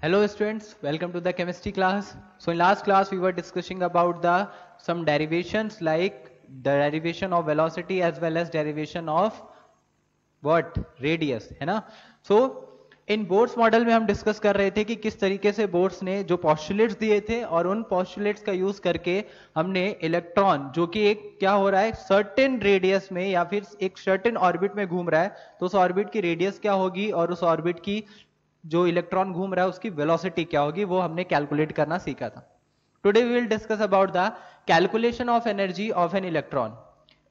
Hello students, welcome to the chemistry class. So in last class we were discussing about the some derivations like the derivation of velocity as well as derivation of what radius है ना. So इन boards model में हम discuss कर रहे थे कि किस तरीके से बोर्ड्स ने जो पॉस्टुलेट्स दिए थे और उन पॉस्टुलेट्स का यूज करके हमने इलेक्ट्रॉन जो कि एक क्या हो रहा है सर्टेन रेडियस में या फिर एक सर्टेन ऑर्बिट में घूम रहा है, तो उस ऑर्बिट की रेडियस क्या होगी और उस ऑर्बिट की जो इलेक्ट्रॉन घूम रहा है उसकी वेलोसिटी क्या होगी वो हमने कैलकुलेट करना सीखा था. Today we will discuss about the calculation of energy of an electron.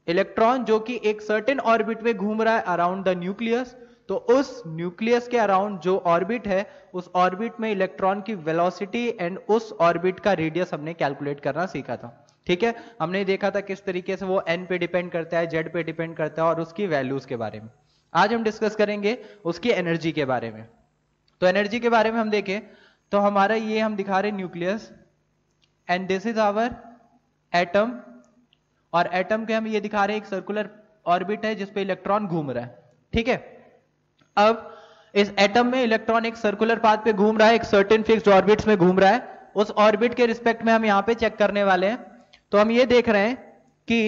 Electron जो कि एक सर्टेन ऑर्बिट में घूम रहा है अराउंड द न्यूक्लियस, तो उस न्यूक्लियस के अराउंड जो ऑर्बिट है उस ऑर्बिट में इलेक्ट्रॉन की वेलोसिटी एंड उस ऑर्बिट का रेडियस हमने कैलकुलेट करना सीखा था. ठीक है, हमने देखा था किस तरीके से वो एन पे डिपेंड करता है, जेड पे डिपेंड करता है और उसकी वैल्यूज के बारे में. आज हम डिस्कस करेंगे उसकी एनर्जी के बारे में. तो एनर्जी के बारे में हम देखें तो हमारा ये हम दिखा रहे nucleus and this is our atom, और एटम के हम ये दिखा रहे हैं एक सर्कुलर ऑर्बिट है जिसपे इलेक्ट्रॉन घूम रहा है. ठीक है, अब इस एटम में इलेक्ट्रॉन एक सर्कुलर पाथ पे घूम रहा है, एक सर्टेन फिक्स्ड ऑर्बिट्स में घूम रहा है. उस ऑर्बिट के रिस्पेक्ट में हम यहां पे चेक करने वाले हैं. तो हम ये देख रहे हैं कि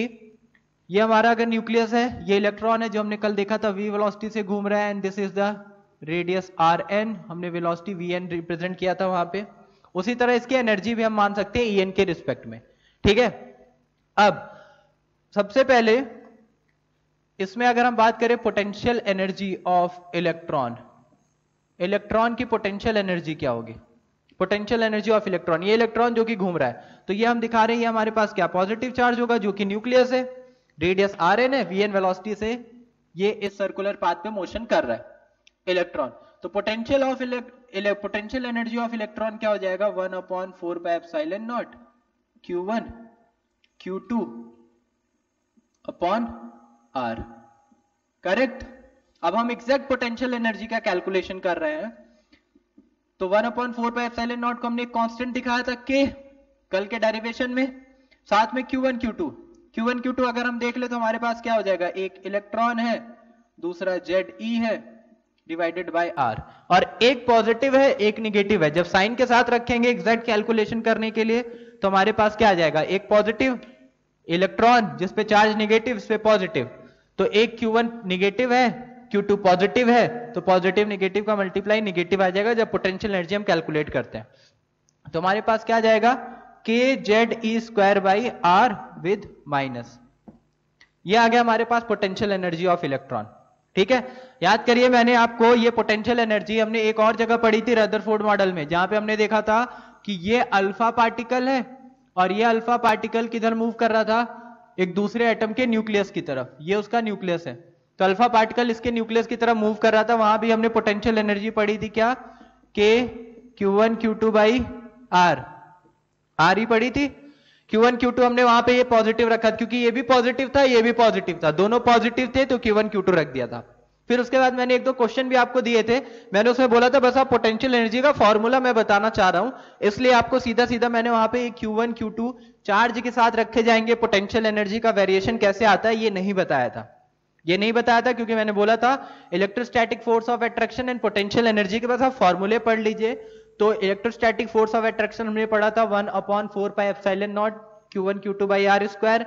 ये हमारा अगर न्यूक्लियस है, ये इलेक्ट्रॉन है जो हमने कल देखा था v वेलोसिटी से घूम रहा है and this is the radius R N, हमने वेलोसिटी वी एन रिप्रेजेंट किया था वहां पे. उसी तरह इसकी एनर्जी भी हम मान सकते हैं ई एन के रिस्पेक्ट में. ठीक है, अब सबसे पहले इसमें अगर हम बात करें potential energy of electron, electron की पोटेंशियल एनर्जी क्या होगी? पोटेंशियल एनर्जी ऑफ इलेक्ट्रॉन, ये इलेक्ट्रॉन जो कि घूम रहा है तो ये हम दिखा रहे हैं ये हमारे पास क्या पॉजिटिव चार्ज होगा जो कि न्यूक्लियस है, रेडियस आर एन है, वी एन वेलोसिटी से ये इस सर्कुलर पाथ पे मोशन कर रहा है इलेक्ट्रॉन. तो potential of potential energy of electron क्या हो जाएगा 1/4 pi epsilon not Q1 Q2 upon R. Correct. अब हम एग्जैक्ट पोटेंशियल एनर्जी का कैलकुलेशन कर रहे हैं. तो 1/4 पाई एप्सिलॉन नॉट को हमने कांस्टेंट दिखाया था K कल के डेरिवेशन में, साथ में Q1 Q2 अगर हम देख ले तो हमारे पास क्या हो जाएगा, एक इलेक्ट्रॉन है, दूसरा ZE है डिवाइडेड बाय R, और एक पॉजिटिव है एक निगेटिव है. जब साइन के साथ रखेंगे एग्जैक्ट कैलकुलेशन करने के लिए तो हमारे पास क्या आ जाएगा, एक पॉजिटिव इलेक्ट्रॉन जिसपे चार्ज निगेटिव, इस पे पॉजिटिव, तो एक Q1 निगेटिव है Q2 पॉजिटिव है, तो पॉजिटिव निगेटिव का मल्टीप्लाई निगेटिव आ जाएगा जब पोटेंशियल एनर्जी हम कैलकुलेट करते हैं. तो हमारे पास क्या आ जाएगा KZE² by R with minus. ये आ गया हमारे पास पोटेंशियल एनर्जी ऑफ इलेक्ट्रॉन. ठीक है, याद करिए मैंने आपको ये पोटेंशियल एनर्जी हमने एक और जगह पढ़ी थी रदरफोर्ड मॉडल में, जहां पे हमने देखा था कि ये अल्फा पार्टिकल है और ये अल्फा पार्टिकल किधर मूव कर रहा था, एक दूसरे एटम के न्यूक्लियस की तरफ. ये उसका न्यूक्लियस है, तो अल्फा पार्टिकल इसके न्यूक्लियस की तरफ मूव कर रहा था. वहां भी हमने पोटेंशियल एनर्जी पढ़ी थी क्या, K Q1 Q2 by R ही पढ़ी थी. Q1 Q2 हमने वहां पे ये पॉजिटिव रखा क्योंकि ये भी पॉजिटिव था ये भी पॉजिटिव था, दोनों पॉजिटिव थे तो Q1 Q2 रख दिया था. फिर उसके बाद मैंने एक दो क्वेश्चन भी आपको दिए थे, मैंने उसमें बोला था बस आप पोटेंशियल एनर्जी का फॉर्मूला मैं बताना चाह रहा हूं, इसलिए आपको सीधा सीधा मैंने वहां पे Q1 Q2 चार्ज के साथ रखे जाएंगे, पोटेंशियल एनर्जी का वेरिएशन कैसे आता है ये नहीं बताया था. ये नहीं बताया था क्योंकि मैंने बोला था electrostatic force of attraction and potential energy के बस आप फॉर्मूले पढ़ लीजिए. तो इलेक्ट्रोस्टैटिक फोर्स ऑफ अट्रैक्शन हमने पढ़ा था 1/4 pi epsilon not Q1 Q2 by R square,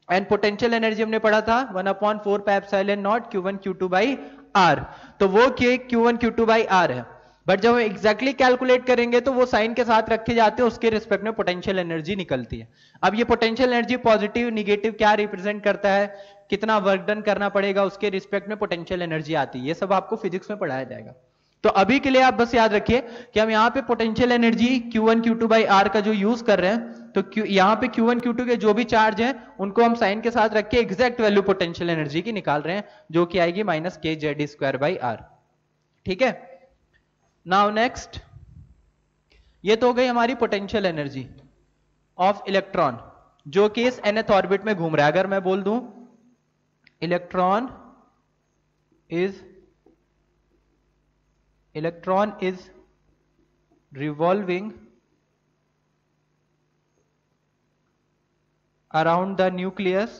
and potential energy हमने पढ़ा था 1/4 pi epsilon not Q1 Q2 by R. तो वो Q1 Q2 बाई R है, बट जब हम एग्जैक्टली कैलकुलेट करेंगे तो वो साइन के साथ रखे जाते हैं, उसके रिस्पेक्ट में पोटेंशियल एनर्जी निकलती है. अब ये पोटेंशियल एनर्जी पॉजिटिव निगेटिव क्या रिप्रेजेंट करता है, कितना वर्क डन करना पड़ेगा, उसके रिस्पेक्ट में पोटेंशियल एनर्जी आती है. ये सब आपको फिजिक्स में पढ़ाया जाएगा. तो अभी के लिए आप बस याद रखिए कि हम यहाँ पे potential energy Q1 Q2 by R का जो यूज कर रहे हैं, तो यहाँ पे Q1 Q2 के जो भी चार्ज हैं उनको हम साइन के साथ रख के एग्जैक्ट वैल्यू पोटेंशियल एनर्जी की निकाल रहे हैं जो कि आएगी माइनस KZ² बाई R. ठीक है, नाउ नेक्स्ट, ये तो हो गई हमारी पोटेंशियल एनर्जी ऑफ इलेक्ट्रॉन जो कि इस nth ऑर्बिट में घूम रहा है. अगर मैं बोल दूं electron is revolving around the nucleus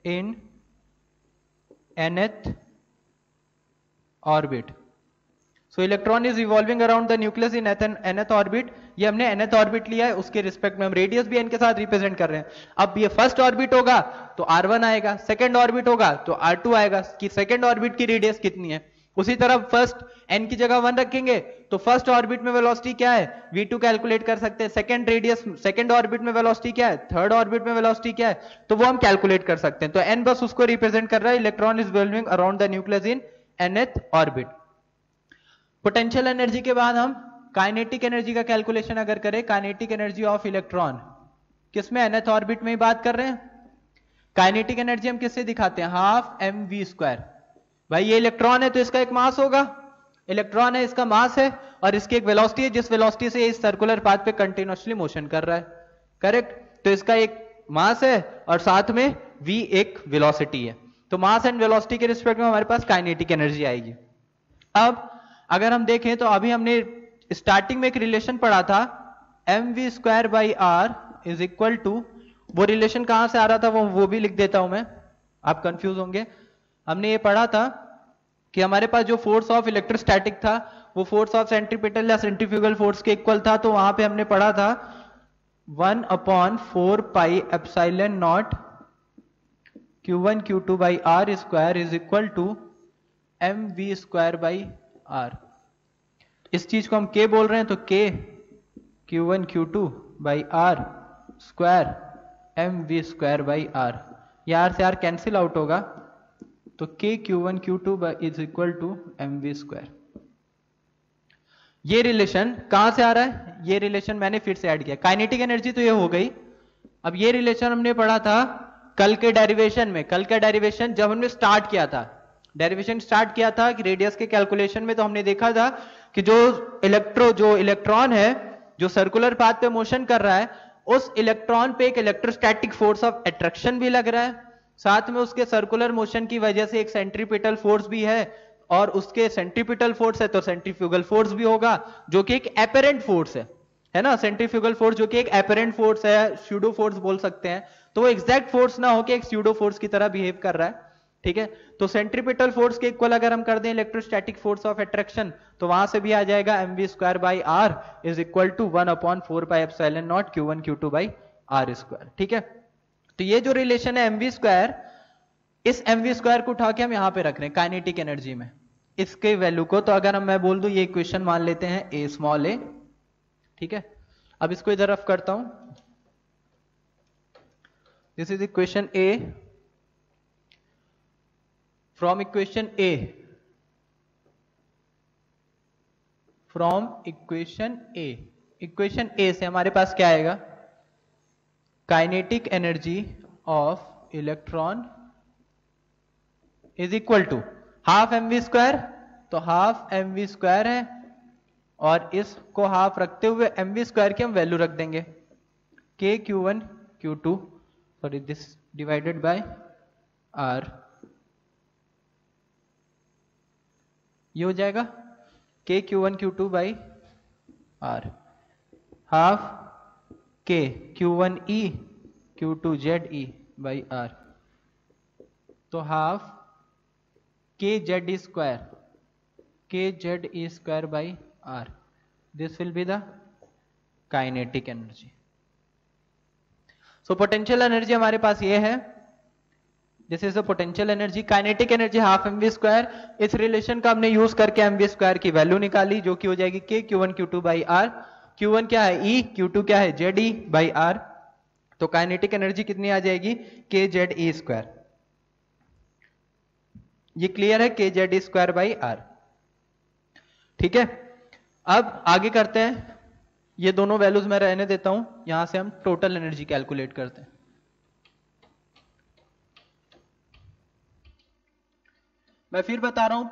in nth orbit. So electron is revolving around the nucleus in nth orbit. ये हमने nth ऑर्बिट लिया है, उसके रिस्पेक्ट में हम रेडियस भी n के साथ रिप्रेजेंट कर रहे हैं। अब ये फर्स्ट ऑर्बिट होगा तो r1 आएगा, सेकंड ऑर्बिट होगा तो r2 आएगा कि सेकंड ऑर्बिट की रेडियस कितनी है। उसी तरह फर्स्ट n की जगह 1 रखेंगे तो फर्स्ट ऑर्बिट में वेलोसिटी क्या है v2 कैलकुलेट कर सकते हैं। सेकंड रेडियस सेकंड ऑर्बिट में वेलोसिटी क्या है, थर्ड ऑर्बिट में वेलोसिटी क्या है, तो वो हम कैलकुलेट कर सकते हैं। तो n बस उसको रिप्रेजेंट कर रहा है, electron is revolving around the nucleus in nth orbit. Potential energy के बाद हम काइनेटिक एनर्जी का कैलकुलेशन अगर करें, काइनेटिक एनर्जी ऑफ इलेक्ट्रॉन किसमें, nth ऑर्बिट में ही बात कर रहे हैं। काइनेटिक एनर्जी हम किससे दिखाते हैं, हाफ mv²। भाई ये इलेक्ट्रॉन है तो इसका एक मास होगा, इलेक्ट्रॉन है इसका मास है, और इसकी एक वेलोसिटी है जिस वेलोसिटी से इस सर्कुलर पाथ पे कंटिन्यूअसली मोशन कर रहा है, करेक्ट। तो इसका एक मास है और साथ में v एक वेलोसिटी है। तो मास एंड वेलोसिटी के रिस्पेक्ट में हमारे पास काइनेटिक एनर्जी आएगी। अब अगर हम देखें तो अभी हमने स्टार्टिंग में एक रिलेशन पढ़ा था mv²/r इज इक्वल टू, वो रिलेशन कहां से आ रहा था वो भी लिख देता हूं मैं, आप कंफ्यूज होंगे। हमने ये पढ़ा था कि हमारे पास जो फोर्स ऑफ इलेक्ट्रोस्टैटिक था वो फोर्स ऑफ सेंट्रीपिटल या सेंट्रीफ्यूगल फोर्स के इक्वल था। तो वहां पे हमने पढ़ा था 1/4πε0 q1 q2/r² is equal to mv²/r। इस चीज को हम k बोल रहे हैं तो k q1 q2/r² mv²/r। ये r से r कैंसिल आउट होगा तो k q1 q2 is equal to mv²। ये रिलेशन कहां से आ रहा है, ये रिलेशन मैंने फिर से ऐड किया। काइनेटिक एनर्जी तो ये हो गई। अब ये रिलेशन हमने पढ़ा था कल के डेरिवेशन में। कल का डेरिवेशन जब हमने स्टार्ट किया था, डेरिवेशन स्टार्ट किया था कि रेडियस के कैलकुलेशन में, तो हमने देखा था कि जो इलेक्ट्रॉन है जो सर्कुलर पाथ पे मोशन कर रहा है, उस इलेक्ट्रॉन पे एक इलेक्ट्रोस्टैटिक फोर्स ऑफ अट्रैक्शन भी लग रहा है, साथ में उसके सर्कुलर मोशन की वजह से एक सेंट्रीपिटल फोर्स भी है, और उसके सेंट्रीपिटल फोर्स है तो सेंट्रीफ्यूगल फोर्स भी होगा जो कि एक एपरेंट फोर्स है ना। सेंट्रीफ्यूगल फोर्स जो कि एक एपरेंट फोर्स है, स्यूडो फोर्स बोल सकते हैं, तो वो एग्जैक्ट फोर्स ना होके एक स्यूडो फोर्स की तरह बिहेव कर रहा है, ठीक है। तो सेंट्रीपिटल फोर्स के इक्वल अगर हम कर दें इलेक्ट्रोस्टैटिक फोर्स ऑफ अट्रैक्शन तो वहां से भी आ जाएगा mv²/r is equal to 1/4πε0 q1 q2/r², ठीक है। तो ये जो रिलेशन है mv², इस mv² को उठा के हम यहां पे रख रहे हैं काइनेटिक एनर्जी में, इसके वैल्यू को। तो अगर मैं बोल दूं ये इक्वेशन मान लेते हैं a स्मॉल a, ठीक है। अब इसको इधर रफ करता हूं, this is equation a। From equation A से हमारे पास क्या आएगा, kinetic energy of electron is equal to half mv², तो हाफ mv² है, और इसको हाफ रखते हुए mv² की हम वैल्यू रख देंगे k q1 q2 sorry this divided by r, ये हो जाएगा k q1 q2/r half k q1e q2ze/r, तो half kze²/r, this will be the kinetic energy। so potential energy हमारे पास ये है, this is the potential energy. Kinetic energy half mv²। इस relation का हमने यूज करके mv² की वैल्यू निकाली जो कि हो जाएगी k q1 q2/r। q1 क्या है e, q2 क्या है ze/r, तो काइनेटिक एनर्जी कितनी आ जाएगी kze²। ये क्लियर है, kze²/r, ठीक है। अब आगे करते हैं, ये दोनों वैल्यूज मैं रहने देता हूं, यहां से हम टोटल एनर्जी कैलकुलेट करते हैं। मैं फिर बता रहा हूं,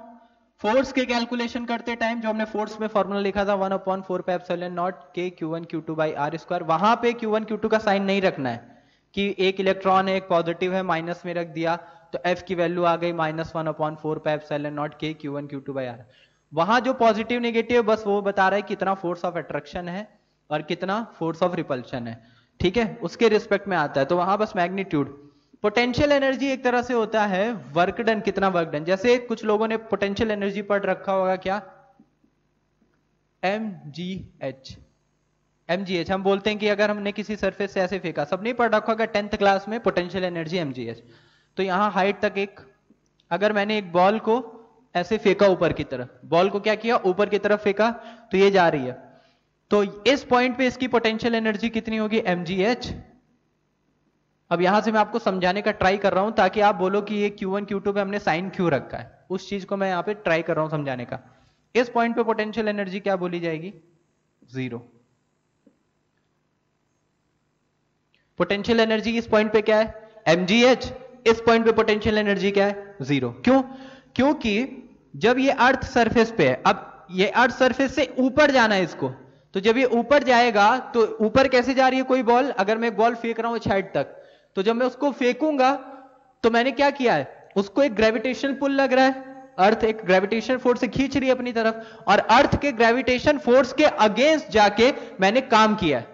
फोर्स के कैलकुलेशन करते टाइम जो हमने फोर्स में फॉर्मूला लिखा था 1/4πε0 k q1 q2/r², वहां पे q1 q2 का साइन नहीं रखना है कि एक इलेक्ट्रॉन है एक पॉजिटिव है माइनस में रख दिया तो f की वैल्यू आ गई -1/4πε0 k q1 q2/r। वहां जो पॉजिटिव नेगेटिव बस वो बता रहा है कितना फोर्स ऑफ अट्रैक्शन है और कितना फोर्स ऑफ रिपल्शन है, ठीक है, उसके रिस्पेक्ट में आता है। तो वहां बस मैग्नीट्यूड। पोटेंशियल एनर्जी एक तरह से होता है वर्क डन, कितना वर्क डन। जैसे कुछ लोगों ने पोटेंशियल एनर्जी पढ़ रखा होगा, क्या mgh हम बोलते हैं कि अगर हमने किसी सरफेस से ऐसे फेंका, सबने पढ़ रखा होगा 10th क्लास में पोटेंशियल एनर्जी mgh। तो यहां हाइट तक एक, अगर मैंने एक बॉल को ऐसे फेंका ऊपर की तरफ, बॉल को क्या किया ऊपर की तरफ फेंका, तो ये जा रही है, तो इस पॉइंट पे इसकी पोटेंशियल एनर्जी कितनी होगी mgh। अब यहां से मैं आपको समझाने का ट्राई कर रहा हूं ताकि आप बोलो कि ये Q1 Q2 पे हमने साइन क्यों रखा है, उस चीज को मैं यहां पे ट्राई कर रहा हूं समझाने का। इस पॉइंट पे पोटेंशियल एनर्जी क्या बोली जाएगी, जीरो। पोटेंशियल एनर्जी इस पॉइंट पे क्या है mgh, इस पॉइंट पे पोटेंशियल एनर्जी क्या है, जीरो। क्यों, क्योंकि जब ये अर्थ सरफेस पे है, अब ये अर्थ सरफेस से ऊपर जाना है इसको, तो जब ये ऊपर जाएगा तो ऊपर कैसे जा रही है कोई बॉल, अगर मैं एक बॉल फेंक रहा हूं हाइट तक, तो जब मैं उसको फेंकूंगा तो मैंने क्या किया है, उसको एक ग्रेविटेशन पुल लग रहा है, अर्थ एक ग्रेविटेशन फोर्स से खींच रही है अपनी तरफ, और अर्थ के ग्रेविटेशन फोर्स के अगेंस्ट जाके मैंने काम किया है।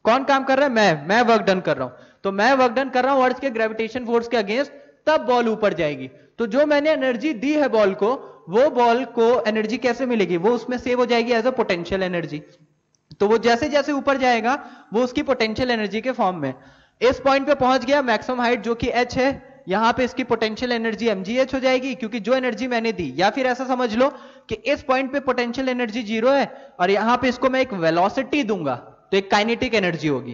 कौन काम कर रहा है, मैं वर्क डन कर रहा हूं, तो मैं वर्क डन कर रहा हूं अर्थ के ग्रेविटेशन फोर्स के अगेंस्ट, तब बॉल ऊपर जाएगी। तो जो मैंने एनर्जी दी है बॉल को, वो बॉल को एनर्जी कैसे मिलेगी, वो उसमें सेव हो जाएगी एज अ पोटेंशियल एनर्जी। तो वो जैसे जैसे ऊपर जाएगा वो उसकी पोटेंशियल एनर्जी के फॉर्म में, इस पॉइंट पे पहुंच गया मैक्सिमम हाइट जो कि h है, यहां पे इसकी पोटेंशियल एनर्जी mgh हो जाएगी, क्योंकि जो एनर्जी मैंने दी, या फिर ऐसा समझ लो कि इस पॉइंट पे पोटेंशियल एनर्जी जीरो है और यहां पे इसको मैं एक वेलोसिटी दूंगा तो एक काइनेटिक एनर्जी होगी,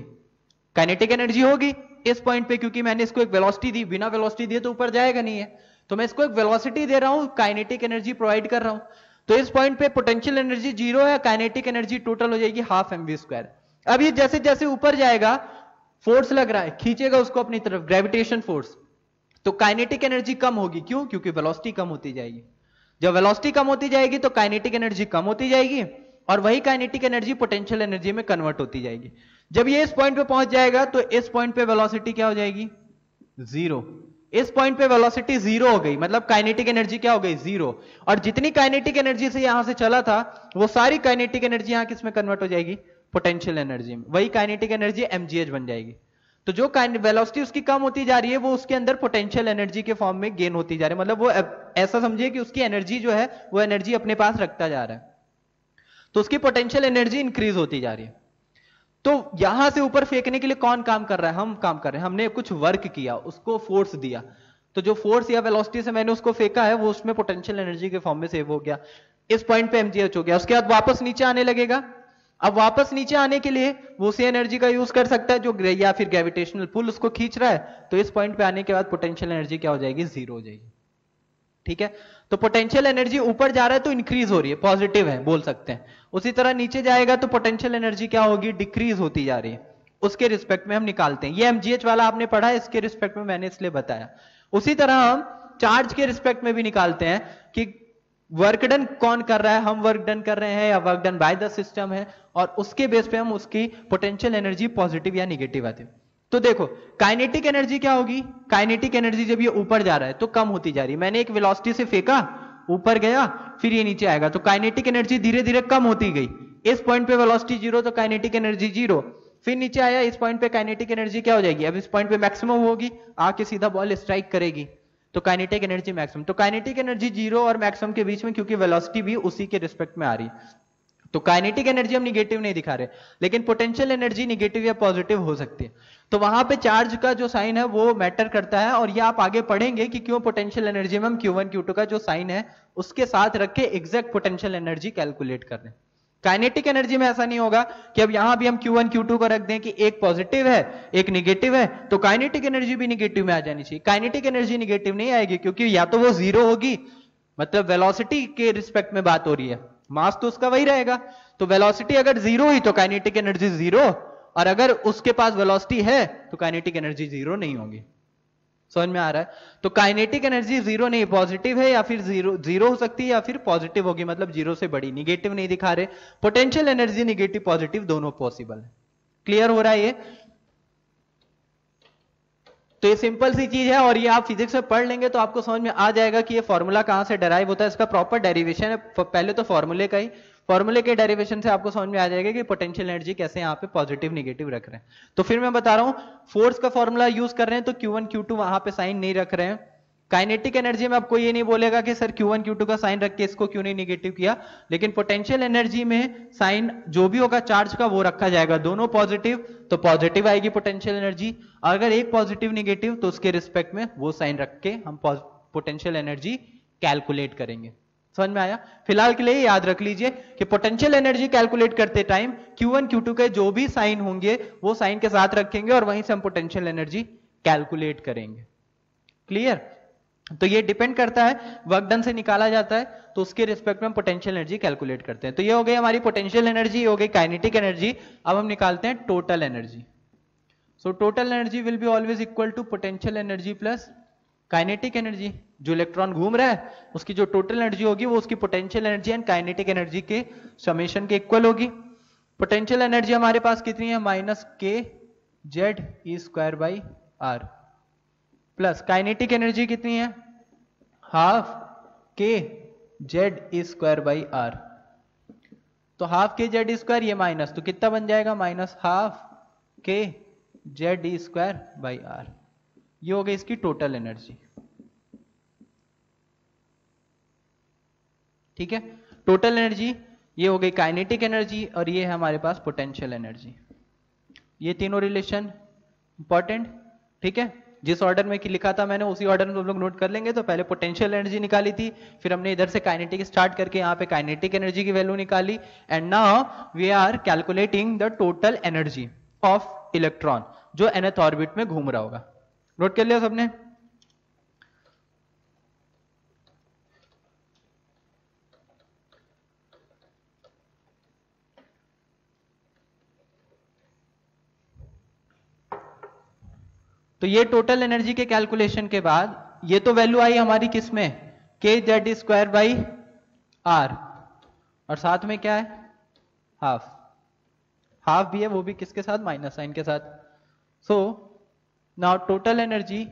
काइनेटिक एनर्जी होगी इस पॉइंट पे, क्योंकि मैंने इसको एक वेलोसिटी दी, बिना वेलोसिटी दिए तो ऊपर जाएगा नहीं है, तो मैं इसको एक वेलोसिटी दे रहा हूं, काइनेटिक एनर्जी प्रोवाइड कर रहा हूं। तो इस पॉइंट पे पोटेंशियल एनर्जी जीरो है, काइनेटिक एनर्जी टोटल हो जाएगी हाफ mv²। अब ये जैसे जैसे ऊपर जाएगा फोर्स लग रहा है, खींचेगा उसको अपनी तरफ, ग्रेविटेशन फोर्स, तो काइनेटिक एनर्जी कम होगी। क्यों, क्योंकि वेलोसिटी कम होती जाएगी। जब वेलोसिटी कम होती जाएगी तो काइनेटिक एनर्जी कम होती जाएगी, और वही काइनेटिक एनर्जी पोटेंशियल एनर्जी में कन्वर्ट होती जाएगी। जब ये इस पॉइंट पे पहुंच जाएगा तो इस पॉइंट पे वेलोसिटी क्या हो जाएगी, जीरो। इस पॉइंट पे वेलोसिटी जीरो हो गई, मतलब काइनेटिक एनर्जी क्या हो गई, जीरो। और जितनी काइनेटिक एनर्जी से यहां से चला था वो सारी काइनेटिक एनर्जी यहां किस में कन्वर्ट हो जाएगी, पोटेंशियल एनर्जी में, वही काइनेटिक एनर्जी mgh बन जाएगी। तो जो वेलोसिटी उसकी कम होती जा रही है वो उसके अंदर पोटेंशियल एनर्जी के फॉर्म में गेन होती जा रही है, मतलब वो ऐसा समझिए कि उसकी एनर्जी जो है वो एनर्जी अपने पास रखता जा रहा है, तो उसकी पोटेंशियल एनर्जी इंक्रीज होती जा रही है। तो यहां से ऊपर फेंकने के लिए कौन काम कर रहा है, हम काम कर रहे हैं, हमने कुछ वर्क किया, उसको फोर्स दिया, तो जो फोर्स या वेलोसिटी से मैंने उसको फेंका है वो उसमें पोटेंशियल एनर्जी के फॉर्म में सेव हो गया, इस पॉइंट पे mgh हो गया। उसके बाद वापस नीचे आने लगेगा, अब वापस नीचे आने के लिए वो उसी एनर्जी का यूज कर सकता है जो या फिर ग्रेविटेशनल पुल उसको खींच रहा है, तो इस पॉइंट पे आने के बाद पोटेंशियल एनर्जी क्या हो जाएगी, जीरो हो जाएगी। ठीक है, तो पोटेंशियल एनर्जी ऊपर जा रहा है तो इंक्रीज हो रही है, पॉजिटिव है बोल सकते हैं। उसी तरह नीचे जाएगा तो पोटेंशियल एनर्जी क्या होगी, डिक्रीज होती जा रही है, उसके रिस्पेक्ट में हम निकालते हैं। ये mgh वाला आपने पढ़ा है, इसके रिस्पेक्ट में मैंने इसलिए बताया। उसी तरह हम चार्ज के रिस्पेक्ट में भी निकालते हैं कि वर्क डन कौन कर रहा है, हम वर्क डन कर रहे हैं या work done by the system है, और उसके बेस पे हम उसकी पोटेंशियल एनर्जी पॉजिटिव या निगेटिव आती है। तो देखो काइनेटिक एनर्जी क्या होगी, काइनेटिक एनर्जी जब ये ऊपर जा रहा है तो कम होती जा रही है, मैंने एक वेलोसिटी से फेंका, ऊपर गया, फिर ये नीचे आएगा, तो काइनेटिक एनर्जी धीरे धीरे कम होती गई। इस पॉइंट पे वेलोसिटी जीरो तो काइनेटिक एनर्जी जीरो, फिर नीचे आया, इस पॉइंट पे काइनेटिक एनर्जी क्या हो जाएगी, अब इस पॉइंट पे मैक्सिमम होगी, आके सीधा बॉल स्ट्राइक करेगी, तो काइनेटिक एनर्जी मैक्सिमम। तो काइनेटिक एनर्जी जीरो और मैक्सिमम के बीच में, क्योंकि वेलोसिटी भी उसी के रिस्पेक्ट में आ रही, तो काइनेटिक एनर्जी हम निगेटिव नहीं दिखा रहे, लेकिन पोटेंशियल एनर्जी निगेटिव या पॉजिटिव हो सकती है। तो वहां पे चार्ज का जो साइन है वो मैटर करता है, और ये आप आगे पढ़ेंगे कि क्यों पोटेंशियल एनर्जी में हम Q1 Q2 का जो साइन है उसके साथ रख के एग्जैक्ट पोटेंशियल एनर्जी कैलकुलेट कर रहे हैं। काइनेटिक एनर्जी में ऐसा नहीं होगा कि अब यहां भी हम Q1 Q2 को रख दें कि एक पॉजिटिव है एक निगेटिव है, तो काइनेटिक एनर्जी भी निगेटिव में आ जानी चाहिए। काइनेटिक एनर्जी निगेटिव नहीं आएगी, क्योंकि या तो वो जीरो होगी, मतलब वेलोसिटी के रिस्पेक्ट में बात हो रही है, मास तो उसका वही रहेगा, तो वेलोसिटी अगर जीरो हुई तो काइनेटिक एनर्जी जीरो, और अगर उसके पास वेलोसिटी है तो काइनेटिक एनर्जी जीरो नहीं होगी। समझ में आ रहा है? तो काइनेटिक एनर्जी जीरो नहीं, पॉजिटिव है या फिर जीरो हो सकती है या फिर पॉजिटिव होगी, मतलब जीरो से बड़ी, निगेटिव नहीं दिखा रहे। पोटेंशियल एनर्जी निगेटिव पॉजिटिव दोनों पॉसिबल है। क्लियर हो रहा है ये? तो ये सिंपल सी चीज है, और ये आप फिजिक्स में पढ़ लेंगे तो आपको समझ में आ जाएगा कि ये फॉर्मूला कहां से डेराइव होता है, इसका प्रॉपर डेरिवेशन है। पहले तो फॉर्मूले का ही, फॉर्मूले के डेरिवेशन से आपको समझ में आ जाएगा कि पोटेंशियल एनर्जी कैसे यहाँ पे पॉजिटिव निगेटिव रख रहे हैं। तो फिर मैं बता रहा हूं, फोर्स का फॉर्मूला यूज कर रहे हैं तो Q1 Q2 वहां पे साइन नहीं रख रहे हैं, काइनेटिक एनर्जी में आपको ये नहीं बोलेगा कि सर Q1 Q2 का साइन रख के इसको क्यों नहीं निगेटिव किया, लेकिन पोटेंशियल एनर्जी में साइन जो भी होगा चार्ज का वो रखा जाएगा, दोनों पॉजिटिव तो पॉजिटिव आएगी पोटेंशियल एनर्जी, अगर एक पॉजिटिव निगेटिव तो उसके रिस्पेक्ट में वो साइन रख के हम पोटेंशियल एनर्जी कैलकुलेट करेंगे। समझ में आया? फिलहाल के लिए याद रख लीजिए कि पोटेंशियल एनर्जी कैलकुलेट करते टाइम Q1 Q2 के जो भी साइन होंगे वो साइन के साथ रखेंगे और वहीं से हम पोटेंशियल एनर्जी कैलकुलेट करेंगे। क्लियर? तो ये डिपेंड करता है, वर्क डन से निकाला जाता है तो उसके रिस्पेक्ट में हम पोटेंशियल एनर्जी कैलकुलेट करते हैं। तो ये हो गई हमारी पोटेंशियल एनर्जी, हो गई काइनेटिक एनर्जी। अब हम निकालते हैं total energy. So total energy will be always equal to potential energy plus kinetic energy. जो इलेक्ट्रॉन घूम रहा है उसकी जो टोटल एनर्जी होगी वो उसकी potential energy and kinetic energy के समेशन के इक्वल होगी। पोटेंशियल एनर्जी हमारे पास कितनी है, minus K Z E square by R, plus kinetic energy कितनी है, half K Z E square by R. तो हाफ के जेड स्क्वायर ये माइनस, तो कितना बन जाएगा, minus half K Z E square by R. ये हो गई इसकी टोटल एनर्जी। ठीक है, टोटल एनर्जी ये हो गई काइनेटिक एनर्जी और ये है हमारे पास पोटेंशियल एनर्जी। ये तीनों रिलेशन इंपॉर्टेंट। ठीक है, जिस ऑर्डर में कि लिखा था मैंने उसी ऑर्डर में हम लोग नोट कर लेंगे। तो पहले पोटेंशियल एनर्जी निकाली थी, फिर हमने इधर से काइनेटिक स्टार्ट करके यहाँ पे काइनेटिक एनर्जी की वैल्यू निकाली, and now we are calculating the total energy of electron जो nth ऑर्बिट में घूम रहा होगा। नोट कर लिया सबने? तो ये टोटल एनर्जी के कैलकुलेशन के बाद ये तो वैल्यू आई हमारी किसमें, के जेड स्क्वायर बाई आर, और साथ में क्या है, हाफ। हाफ भी है, वो भी किसके साथ, माइनस साइन के साथ। So now total energy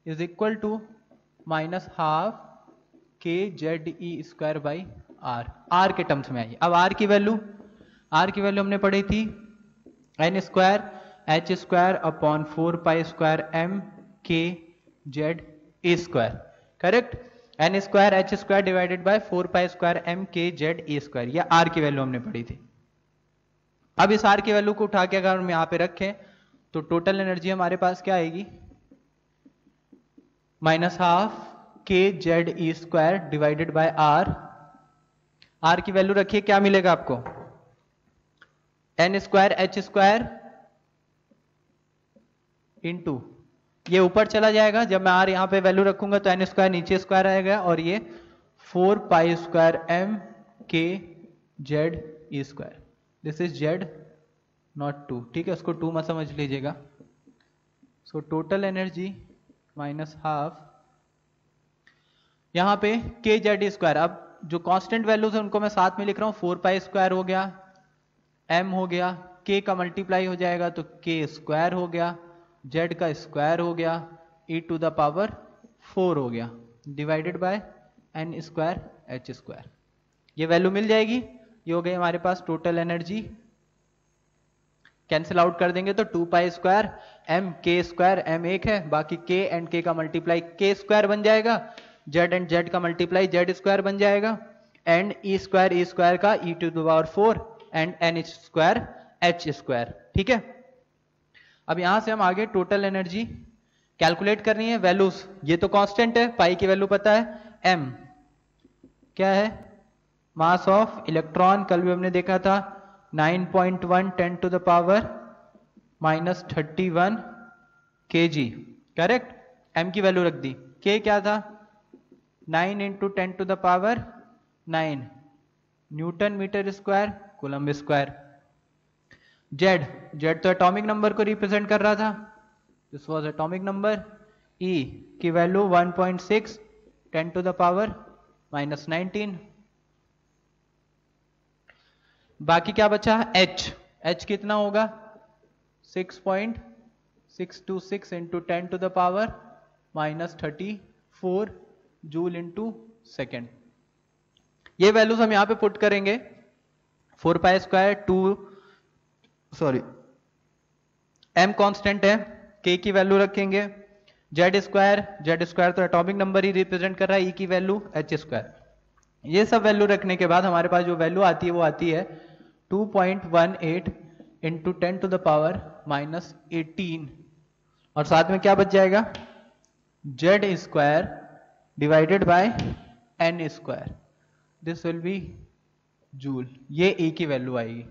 is equal to minus half K Z E square by R. R के टर्म्स में आई। अब आर की वैल्यू हमने पढ़ी थी N square H square upon 4 pi square M K Z A square. Correct, N square H square divided by 4 pi square M K Z A square. ये R की वैल्यू हमने पढ़ी थी। अब इस आर की वैल्यू को उठा के अगर हम यहां पे रखें तो टोटल एनर्जी हमारे पास क्या आएगी, minus half K Z E square divided by R. R की वैल्यू रखिए, क्या मिलेगा आपको, N square H square into, ये ऊपर चला जाएगा, जब मैं आर यहां पे वैल्यू रखूंगा तो एन स्क्वायर नीचे स्क्वायर आएगा, और ये 4 pi square M K Z E square. This is Z not 2। ठीक है, उसको 2 मत समझ लीजिएगा। सो टोटल एनर्जी माइनस हाफ, यहां पे के जेड स्क्वायर। अब जो कांस्टेंट वैल्यूज है उनको मैं साथ में लिख रहा हूं, 4 पाई स्क्वायर हो गया, एम हो गया, के का मल्टीप्लाई हो जाएगा तो के स्क्वायर हो गया, जेड का स्क्वायर हो गया, ई टू द पावर 4 हो गया, divided by N square H square. ये वैल्यू मिल जाएगी। ये हो गई हमारे पास टोटल एनर्जी। कैंसिल आउट कर देंगे तो 2 pi square M K square, M एक है, बाकी के एंड के का मल्टीप्लाई के स्क्वायर बन जाएगा, जेड एंड जेड का मल्टीप्लाई जेड स्क्वायर बन जाएगा, एंड ई स्क्वायर का E to the power 4 and N square H square. ठीक है, अब यहां से हम आगे टोटल एनर्जी कैलकुलेट करनी है। वैल्यूज ये तो कांस्टेंट है, पाई की वैल्यू पता है, एम क्या है, मास ऑफ इलेक्ट्रॉन, कल भी हमने देखा था 9.1 10 to the power minus 31 kg। Correct, M की वैल्यू रख दी, के क्या था 9 into 10 to the power 9 newton metre square coulomb square. Z तो एटॉमिक नंबर को रिप्रेजेंट कर रहा था, this was atomic number. E की value 1.6 10 to the power minus 19। बाकी क्या बचा, एच कितना होगा 6.626 into 10 to the power minus 34 joule into second. ये वैल्यूज हम यहां पे पुट करेंगे, 4 पाई स्क्वायर एम कांस्टेंट है, के की वैल्यू रखेंगे, जेड स्क्वायर तो एटॉमिक नंबर ही रिप्रेजेंट कर रहा है, ई की वैल्यू एच स्क्वायर। ये सब वैल्यू रखने के बाद हमारे पास जो वैल्यू आती है वो आती है 2.18 into 10 to the power minus 18, और साथ में क्या बच जाएगा, Z square divided by N square, this will be joule. ये ई की वैल्यू आएगी।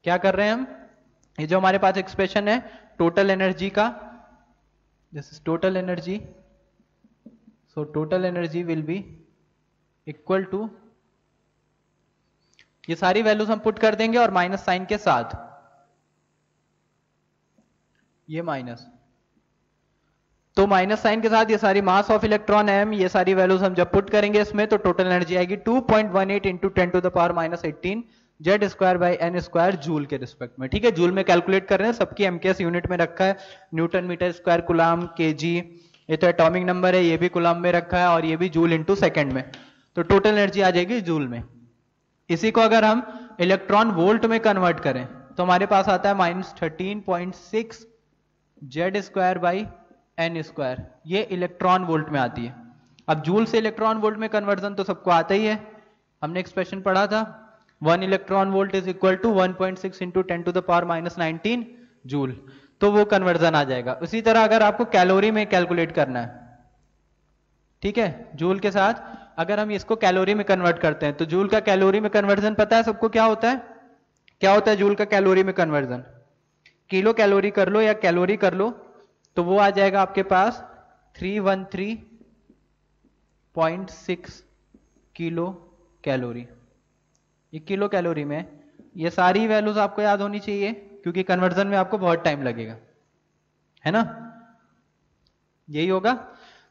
क्या कर रहे हैं हम, ये जो हमारे पास एक्सप्रेशन है टोटल एनर्जी का, this is total energy, so total energy will be equal to, ये सारी वैल्यूज हम पुट कर देंगे और माइनस साइन के साथ, ये माइनस, तो माइनस साइन के साथ ये सारी मास ऑफ इलेक्ट्रॉन एम, ये सारी वैल्यूज हम जब पुट करेंगे इसमें तो टोटल एनर्जी आएगी 2.18 into 10 to the power minus 18 Z square by N square joule के रिस्पेक्ट में। ठीक है, जूल में कैलकुलेट कर रहे हैं, सबकी एमकेएस यूनिट में रखा है, newton metre square coulomb KG, ये तो एटॉमिक नंबर है, ये भी कूलम में रखा है और ये भी जूल इंटू सेकेंड में, तो टोटल एनर्जी आ जाएगी जूल में। इसी को अगर हम इलेक्ट्रॉन वोल्ट में कन्वर्ट करें तो हमारे पास आता है -13.6 Z square by N square, ये इलेक्ट्रॉन वोल्ट में आती है। अब जूल से इलेक्ट्रॉन वोल्ट में कन्वर्जन तो सबको आता ही है, हमने एक्सप्रेशन पढ़ा था, 1 electron volt is equal to 1.6 into 10 to the power minus 19 joule, तो वो कन्वर्जन आ जाएगा। उसी तरह अगर आपको कैलोरी में कैलकुलेट करना है, ठीक है, जूल के साथ अगर हम इसको कैलोरी में कन्वर्ट करते हैं तो जूल का कैलोरी में कन्वर्जन पता है सबको क्या होता है, क्या होता है जूल का कैलोरी में कन्वर्जन, किलो कैलोरी कर लो या कैलोरी कर लो तो वो आ जाएगा आपके पास 313.6 किलो कैलोरी। ये किलो कैलोरी में, ये सारी वैल्यूज आपको याद होनी चाहिए क्योंकि कन्वर्जन में आपको बहुत टाइम लगेगा, है ना, यही होगा।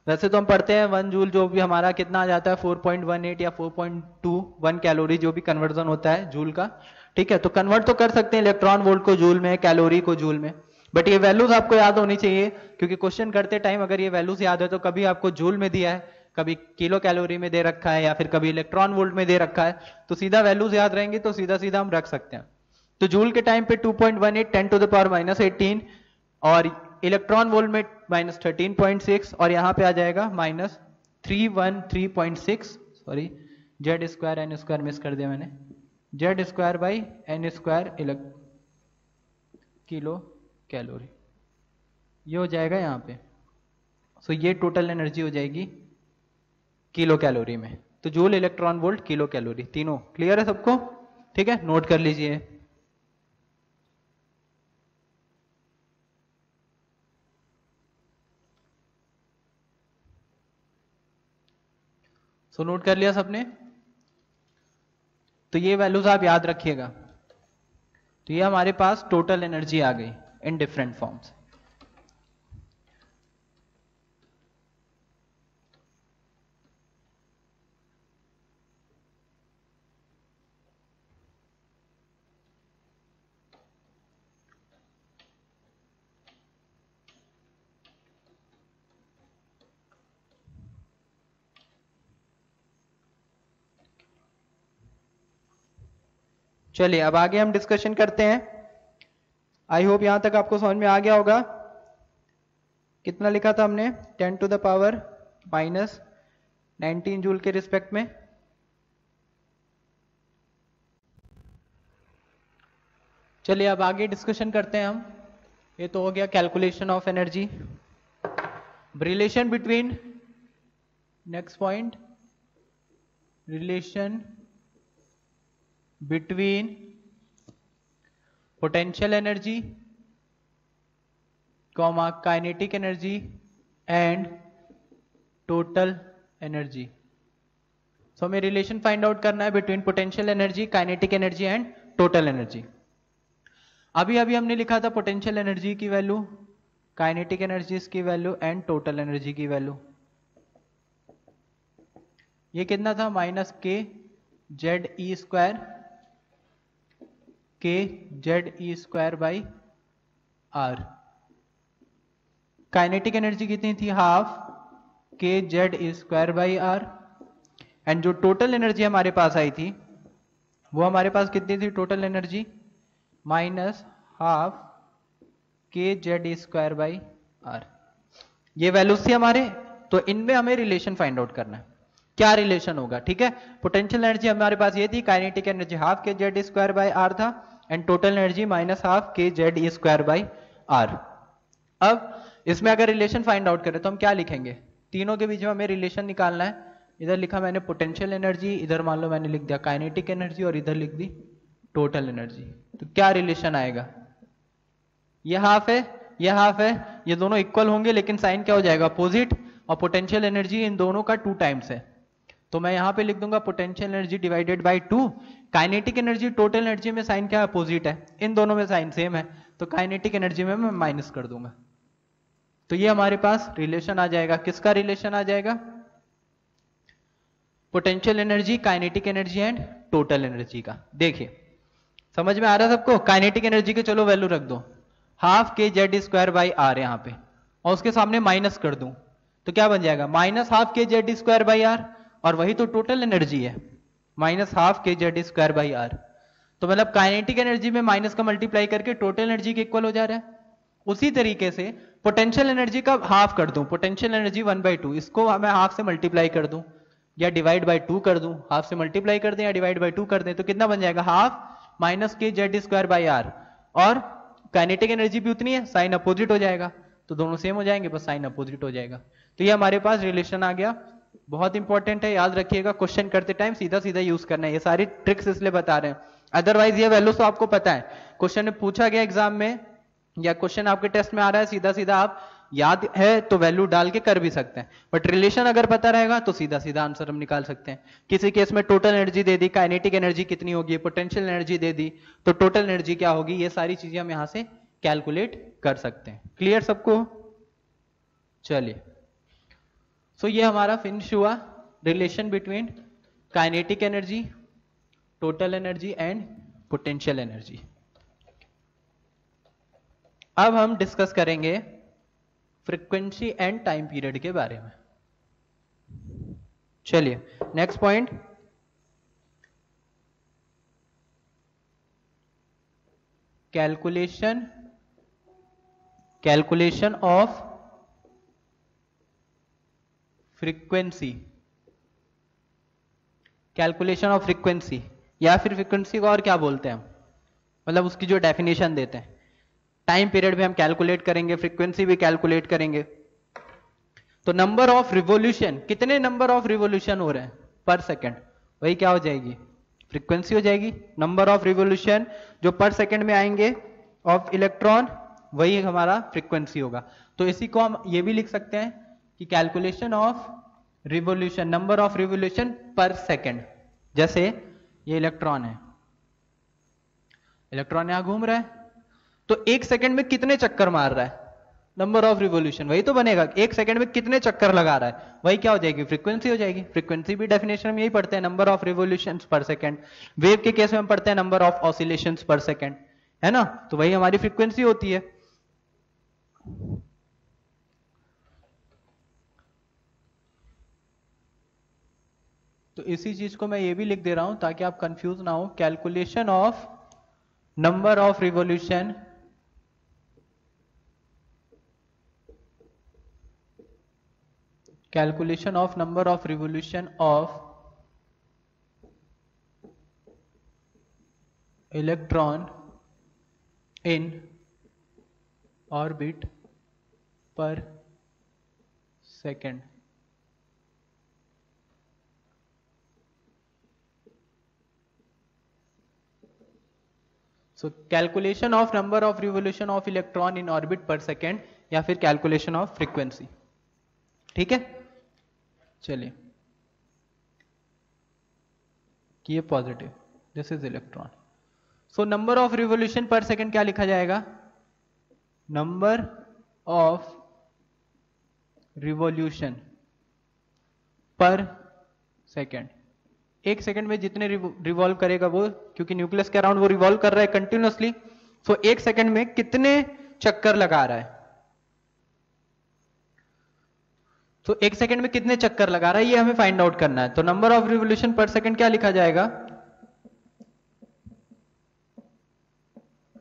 वैसे तो हम पढ़ते हैं 1 जूल जो भी हमारा कितना आ जाता है 4.18 या 4.21 कैलोरी जो भी कन्वर्जन होता है जूल का, ठीक है, तो कन्वर्ट तो कर सकते हैं इलेक्ट्रॉन वोल्ट को जूल में, कैलोरी को जूल में, बट ये वैल्यूज आपको याद होनी चाहिए क्योंकि क्वेश्चन करते टाइम अगर ये वैल्यूज याद है तो कभी आपको जूल में दिया है, कभी किलो कैलोरी में दे रखा है या फिर कभी इलेक्ट्रॉन वोल्ट में दे रखा है, तो सीधा वैल्यूज याद रहेंगे तो सीधा सीधा हम रख सकते हैं। तो जूल के टाइम पे 2.18 10 टू द पावर माइनस 18 और इलेक्ट्रॉन वोल्ट में -13.6 और यहां पे आ जाएगा -313.6, sorry Z square N square miss कर दिया मैंने, Z square by N square kilo calorie, ये हो जाएगा यहाँ पे। सो ये टोटल एनर्जी हो जाएगी किलो कैलोरी में। तो joule, electron volt, kilo calorie, तीनों क्लियर है सबको, ठीक है, नोट कर लीजिए। सो नोट कर लिया सबने, तो ये वैल्यूज आप याद रखिएगा। तो ये हमारे पास टोटल एनर्जी आ गई इन डिफरेंट फॉर्म्स। चलिए अब आगे हम डिस्कशन करते हैं। आई होप यहां तक आपको समझ में आ गया होगा। कितना लिखा था हमने 10 to the power minus 19 joule के रिस्पेक्ट में। चलिए अब आगे डिस्कशन करते हैं हम। ये तो हो गया calculation of energy, relation between, next point, relation between potential energy, kinetic energy and total energy। So हमें रिलेशन फाइंड आउट करना है between potential energy, kinetic energy and total energy. अभी अभी हमने लिखा था पोटेंशियल एनर्जी की वैल्यू, काइनेटिक एनर्जी की वैल्यू एंड टोटल एनर्जी की वैल्यू। ये कितना था, minus K Z E square, K Z E square by R. Kinetic energy कितनी थी, half K Z E square by R. And जो total energy हमारे पास आई थी वो हमारे पास कितनी थी, total energy minus half K Z E square by R. ये वैल्यूज थी हमारे, तो इनमें हमें रिलेशन फाइंड आउट करना है, क्या रिलेशन होगा। ठीक है, पोटेंशियल एनर्जी हमारे पास ये थी, kinetic energy half K Z square by are था, and total energy minus half K Z square by are. अब इसमें अगर रिलेशन फाइंड आउट करें तो हम क्या लिखेंगे, तीनों के बीच में हमें रिलेशन निकालना है। इधर लिखा मैंने पोटेंशियल एनर्जी, इधर मान लो मैंने लिख दिया काइनेटिक एनर्जी, और इधर लिख दी टोटल एनर्जी। तो क्या रिलेशन आएगा, ये हाफ है, ये हाफ है, ये दोनों इक्वल होंगे, लेकिन साइन क्या हो जाएगा, अपोजिट, और पोटेंशियल एनर्जी इन दोनों का 2 टाइम्स है, तो मैं यहां पे लिख दूंगा potential energy divided by 2। Kinetic energy total energy में साइन क्या अपोजिट है, इन दोनों में साइन सेम है, तो काइनेटिक एनर्जी में मैं माइनस कर दूंगा। तो ये हमारे पास रिलेशन आ जाएगा, किसका रिलेशन आ जाएगा, potential energy, kinetic energy and total energy का। देखिए समझ में आ रहा है सबको, काइनेटिक एनर्जी के चलो वैल्यू रख दो, half K Z square by are यहाँ पे, और उसके सामने माइनस कर दूं तो क्या बन जाएगा, minus half K Z square by are, और वही तो टोटल एनर्जी है, minus half K Z square by R. तो मतलब काइनेटिक एनर्जी में माइनस का मल्टीप्लाई करके टोटल एनर्जी के इक्वल हो जा रहा है। उसी तरीके से पोटेंशियल एनर्जी का हाफ कर दूं, पोटेंशियल एनर्जी 1/2, इसको मैं हाफ से मल्टीप्लाई कर दूं या डिवाइड बाई 2 कर दूं, हाफ से मल्टीप्लाई कर दें या डिवाइड बाई 2 कर दें, तो कितना बन जाएगा, half minus K Z square by are, और काइनेटिक एनर्जी भी उतनी है, साइन अपोजिट हो जाएगा, तो दोनों सेम हो जाएंगे, बस साइन अपोजिट हो जाएगा। तो ये हमारे पास रिलेशन आ गया, बहुत इंपॉर्टेंट है, याद रखिएगा, क्वेश्चन करते टाइम सीधा सीधा यूज करना है, ये सारी ट्रिक्स इसलिए बता रहे हैं, अदरवाइज ये वैल्यूज तो आपको पता है, क्वेश्चन में पूछा गया एग्जाम में या क्वेश्चन आपके टेस्ट में आ रहा है, सीधा सीधा आप याद है तो वैल्यू डाल के कर भी सकते हैं, बट रिलेशन अगर पता रहेगा तो सीधा सीधा आंसर हम निकाल सकते हैं। किसी केस में टोटल एनर्जी दे दी, काइनेटिक एनर्जी कितनी होगी, पोटेंशियल एनर्जी दे दी, तो टोटल एनर्जी क्या होगी, ये सारी चीजें हम यहां से कैलकुलेट कर सकते हैं। क्लियर सबको, चलिए, सो ये हमारा फिनिश हुआ relation between kinetic energy, total energy and potential energy. अब हम डिस्कस करेंगे फ्रीक्वेंसी एंड टाइम पीरियड के बारे में। चलिए next point, calculation of frequency, calculation of frequency, या फिर फ्रीक्वेंसी को और क्या बोलते हैं हम, मतलब उसकी जो डेफिनेशन देते हैं। टाइम पीरियड भी हम कैलकुलेट करेंगे, फ्रीक्वेंसी भी कैलकुलेट करेंगे। तो नंबर ऑफ रिवॉल्यूशन, कितने नंबर ऑफ रिवॉल्यूशन हो रहे हैं पर सेकंड, वही क्या हो जाएगी, फ्रीक्वेंसी हो जाएगी। नंबर ऑफ रिवॉल्यूशन जो पर सेकंड में आएंगे ऑफ इलेक्ट्रॉन, वही हमारा फ्रीक्वेंसी होगा। तो इसी को हम ये भी लिख सकते हैं कि calculation of revolution, number of revolution पर सेकंड। जैसे ये इलेक्ट्रॉन है, इलेक्ट्रॉन यहां घूम रहा है, तो एक सेकंड में कितने चक्कर मार रहा है, नंबर ऑफ रिवॉल्यूशन, वही तो बनेगा, एक सेकंड में कितने चक्कर लगा रहा है, वही क्या हो जाएगी, फ्रीक्वेंसी हो जाएगी। फ्रीक्वेंसी भी डेफिनेशन में यही पढ़ते हैं, नंबर ऑफ रिवॉल्यूशंस पर सेकंड। वेव के केस में हम पढ़ते हैं नंबर ऑफ ऑसिलेशंस पर सेकंड, है ना, तो वही हमारी फ्रीक्वेंसी होती है। तो इसी चीज को मैं ये भी लिख दे रहा हूं ताकि आप कंफ्यूज ना हो, calculation of number of revolution calculation of number of revolution of electron in orbit per second। so calculation of number of revolution of electron in orbit per second या फिर calculation of frequency। ठीक है, चलिए, कि ये positive, this is electron. So number of revolution पर second क्या लिखा जाएगा, नंबर ऑफ रिवॉल्यूशन पर सेकंड, एक सेकंड में जितने रिवॉल्व करेगा वो, क्योंकि न्यूक्लियस के अराउंड वो रिवॉल्व कर रहा है कंटिन्यूअसली, सो एक सेकंड में कितने चक्कर लगा रहा है, तो एक सेकंड में कितने चक्कर लगा रहा है ये हमें फाइंड आउट करना है। तो नंबर ऑफ रिवॉल्यूशन पर सेकंड क्या लिखा जाएगा,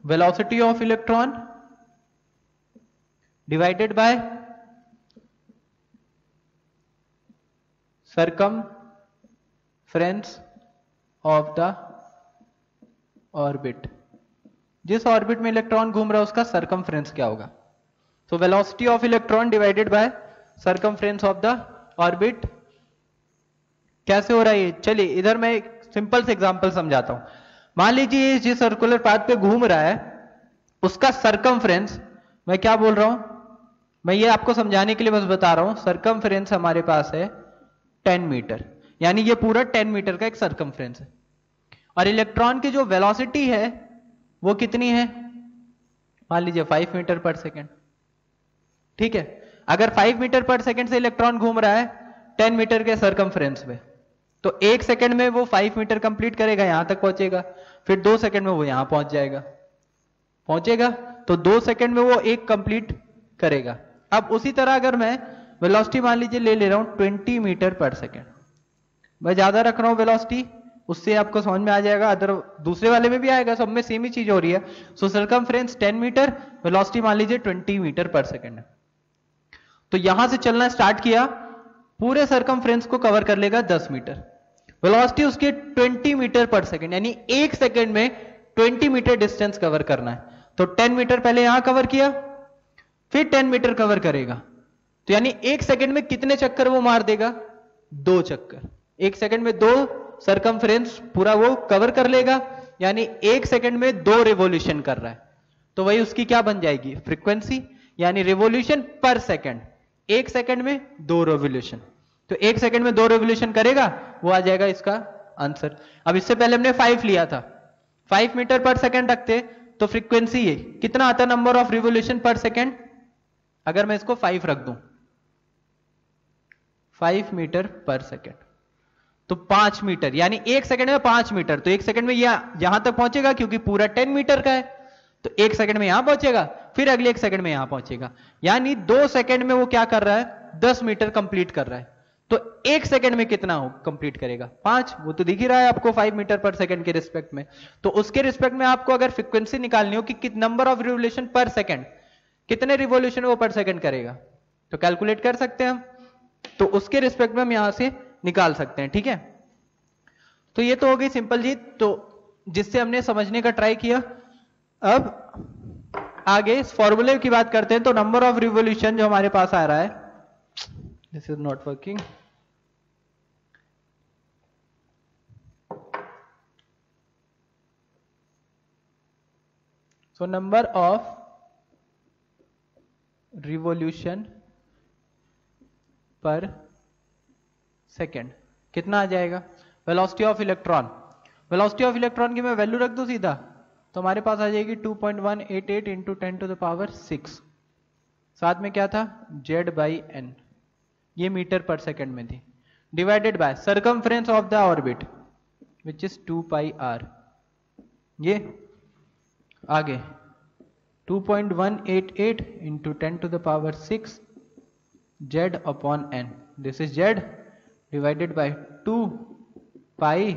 velocity of electron divided by circumference of the orbit. जिस ऑर्बिट में इलेक्ट्रॉन घूम रहा है उसका सर्कमफ्रेंस क्या होगा? तो velocity of electron divided by circumference of the orbit. कैसे हो रहा है ये? चलिए इधर मैं एक सिंपल से एग्जांपल समझाता हूं। मान लीजिए जिस सर्कुलर पाथ पे घूम रहा है उसका सर्कमफ्रेंस, मैं क्या बोल रहा हूं, मैं ये आपको समझाने के लिए बस बता रहा हूं। सर्कमफ्रेंस हमारे पास है 10 मीटर, यानी ये पूरा 10 मीटर का एक सर्कमफ्रेंस है। और इलेक्ट्रॉन की जो वेलोसिटी है वो कितनी है? मान लीजिए 5 मीटर पर सेकेंड। ठीक है, अगर 5 मीटर पर सेकेंड से इलेक्ट्रॉन घूम रहा है 10 मीटर के सर्कमफ्रेंस में, तो 1 सेकेंड में वो 5 मीटर कंप्लीट करेगा, यहां तक पहुंचेगा, फिर 2 सेकेंड में वो यहां पहुंचेगा, तो 2 सेकेंड में वो एक कंप्लीट करेगा। अब उसी तरह अगर मैं वेलोसिटी मान लीजिए ले रहा हूं 20 मीटर पर सेकेंड, मैं ज्यादा रख रहा हूं वेलोसिटी, उससे आपको समझ में आ जाएगा, अदर दूसरे वाले में भी आएगा, सब में सेम ही चीज हो रही है। सो सर्कमफ्रेंस 10 मीटर, वेलोसिटी मान लीजिए 20 मीटर पर सेकेंड है। तो यहां से चलना स्टार्ट किया, पूरे सर्कमफ्रेंस को कवर कर लेगा 10 मीटर, वेलोसिटी उसके 20 मीटर पर सेकेंड, यानी 1 सेकेंड में 20 मीटर डिस्टेंस कवर करना है। तो 10 मीटर पहले यहां कवर किया, फिर 10 मीटर कवर करेगा, तो यानी 1 सेकेंड में कितने चक्कर वो मार देगा? 2 चक्कर। 1 सेकेंड में 2 सर्कमफ्रेंस पूरा वो कवर कर लेगा, यानी 1 सेकेंड में 2 रिवॉल्यूशन कर रहा है। तो वही उसकी क्या बन जाएगी? फ्रीक्वेंसी, यानी रिवॉल्यूशन पर सेकेंड। 1 सेकेंड में 2 रिवॉल्यूशन, तो 1 सेकेंड में 2 रिवॉल्यूशन करेगा, वो आ जाएगा इसका आंसर। अब इससे पहले हमने 5 लिया था, 5 मीटर पर सेकेंड रखते तो फ्रीक्वेंसी ये कितना आता? नंबर ऑफ रिवॉल्यूशन पर सेकेंड। अगर मैं इसको 5 रख दूं, 5 मीटर पर सेकेंड, तो 5 मीटर, यानी 1 सेकेंड में 5 मीटर, तो 1 सेकेंड में यहां तक पहुंचेगा क्योंकि पूरा 10 मीटर का है, तो 1 सेकेंड में यहां पहुंचेगा, फिर अगले 1 सेकेंड में यहां पहुंचेगा, यानी 2 सेकेंड में वो क्या कर रहा है? 10 मीटर कंप्लीट कर रहा है। तो 1 सेकेंड में कितना हो कंप्लीट करेगा? 5। वो तो दिख ही रहा है आपको 5 मीटर पर सेकेंड के रिस्पेक्ट में। तो उसके रिस्पेक्ट में आपको अगर फ्रीक्वेंसी निकालनी हो कि नंबर ऑफ रिवॉल्यूशन पर सेकेंड, कितने रिवॉल्यूशन वो पर सेकेंड करेगा, तो कैलकुलेट कर सकते हैं हम, तो उसके रिस्पेक्ट में हम यहां से निकाल सकते हैं। ठीक है, तो ये तो हो गई सिंपल जी, तो जिससे हमने समझने का ट्राई किया। अब आगे इस फॉर्मूले की बात करते हैं। तो नंबर ऑफ रिवॉल्यूशन जो हमारे पास आ रहा है, this is not working, so number of revolution पर सेकेंड कितना आ जाएगा? Velocity of electron, velocity of electron की मैं वैल्यू रख दूं सीधा, तो हमारे पास आ जाएगी 2.188 इंटू 10⁶। साथ में क्या था? Z/n, ये मीटर पर सेकेंड में थी, divided by circumference of the orbit which is 2πr। ये आगे 2.188 into 10⁶ Z/n, this is Z divided by 2π,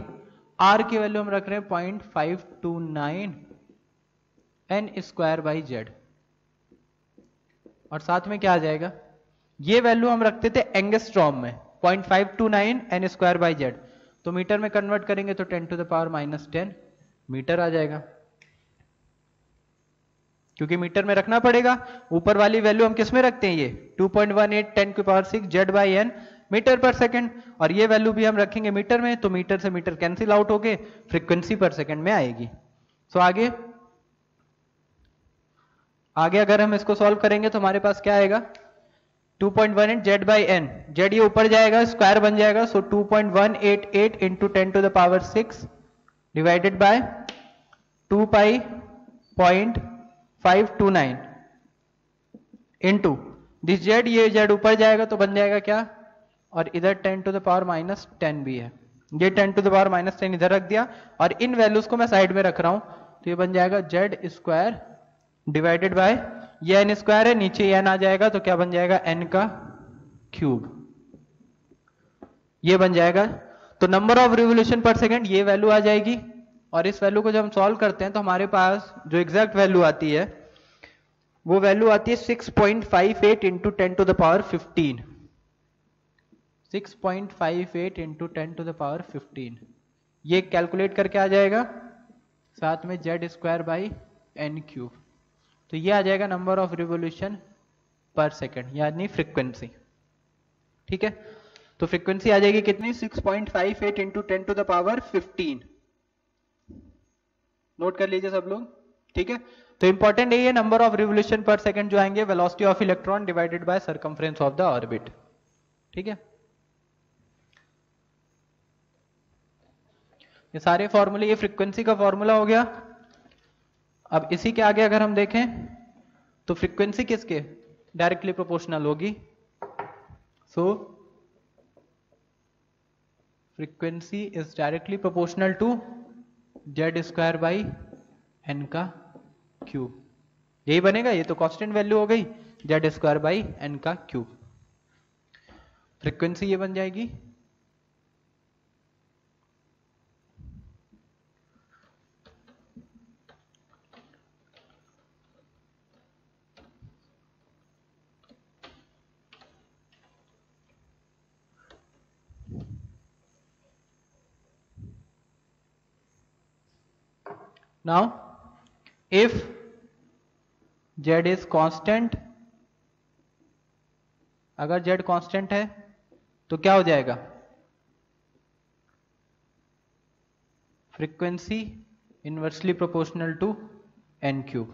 R की वैल्यू हम रख रहे हैं 0.529 n²/z, और साथ में क्या आ जाएगा? ये वैल्यू हम रखते थे एंगस्ट्रॉम में, 0.529 n²/z, तो मीटर में कन्वर्ट करेंगे तो 10⁻⁻10 मीटर आ जाएगा, क्योंकि मीटर में रखना पड़ेगा। ऊपर वाली वैल्यू हम किस में रखते हैं? ये 2.18 10⁶ Z/n मीटर पर सेकेंड, और ये वैल्यू भी हम रखेंगे मीटर में, तो मीटर से मीटर कैंसिल आउट होके फ्रीक्वेंसी पर सेकेंड में आएगी। सो आगे अगर हम इसको सॉल्व करेंगे तो हमारे पास क्या आएगा? 2.18 Z/n, Z ये ऊपर जाएगा, स्क्वायर बन जाएगा, so 2.188 into 10⁶ divided by 2π.529 into this Z, ये Z ऊपर जाएगा तो बन जाएगा क्या? और इधर 10⁻⁻10 भी है, ये 10⁻⁻10 इधर रख दिया, और इन वैल्यूज को मैं साइड में रख रहा हूं, तो ये बन जाएगा Z² डिवाइडेड बाय, ये n² है, नीचे n आ जाएगा, तो क्या बन जाएगा? n³, ये बन जाएगा। तो नंबर ऑफ रिवॉल्यूशन पर सेकेंड ये वैल्यू आ जाएगी, और इस वैल्यू को जब हम सॉल्व करते हैं तो हमारे पास जो एग्जैक्ट वैल्यू आती है वो वैल्यू आती है 6.58 into 10 to the power 15। 6.58 into 10 to the power 15 ये कैलकुलेट करके आ जाएगा साथ में Z square by N cube. तो ये आ जाएगा number of revolution per second यानी फ्रीक्वेंसी। ठीक है, तो फ्रीक्वेंसी आ जाएगी कितनी 6.58 into 10 to the power 15। Note कर लीजिए सब लोग। ठीक है, तो इंपॉर्टेंट यही है नंबर ऑफ रिवोल्यूशन पर सेकंड जो आएंगे velocity of electron divided by circumference of the orbit. ठीक है, ये सारे फॉर्मूले, ये फ्रीक्वेंसी का फॉर्मूला हो गया। अब इसी के आगे अगर हम देखें तो फ्रीक्वेंसी किसके डायरेक्टली प्रोपोर्शनल होगी। So frequency is directly proportional to Z square by N का क्यूब। यही बनेगा, ये तो कांस्टेंट वैल्यू हो गई जेड स्क्वायर बाई एन का क्यूब। फ्रीक्वेंसी ये बन जाएगी। Now if z is constant, अगर z कांस्टेंट है तो क्या हो जाएगा frequency inversely proportional to N cube.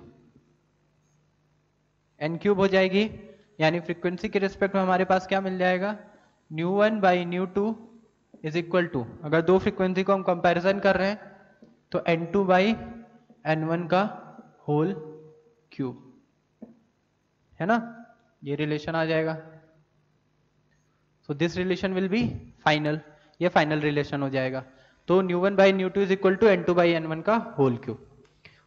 N cube हो जाएगी यानी फ्रीक्वेंसी के रिस्पेक्ट में हमारे पास क्या मिल जाएगा ν1 बाई ν2 इज इक्वल टू, अगर दो फ्रीक्वेंसी को हम कंपैरिजन कर रहे हैं तो n2 बाई n1 का होल क्यूब है ना, ये रिलेशन आ जाएगा। So this relation will be final, ये फाइनल रिलेशन हो जाएगा। तो ν1 by ν2 is equal to n2 by n1 का होल क्यूब।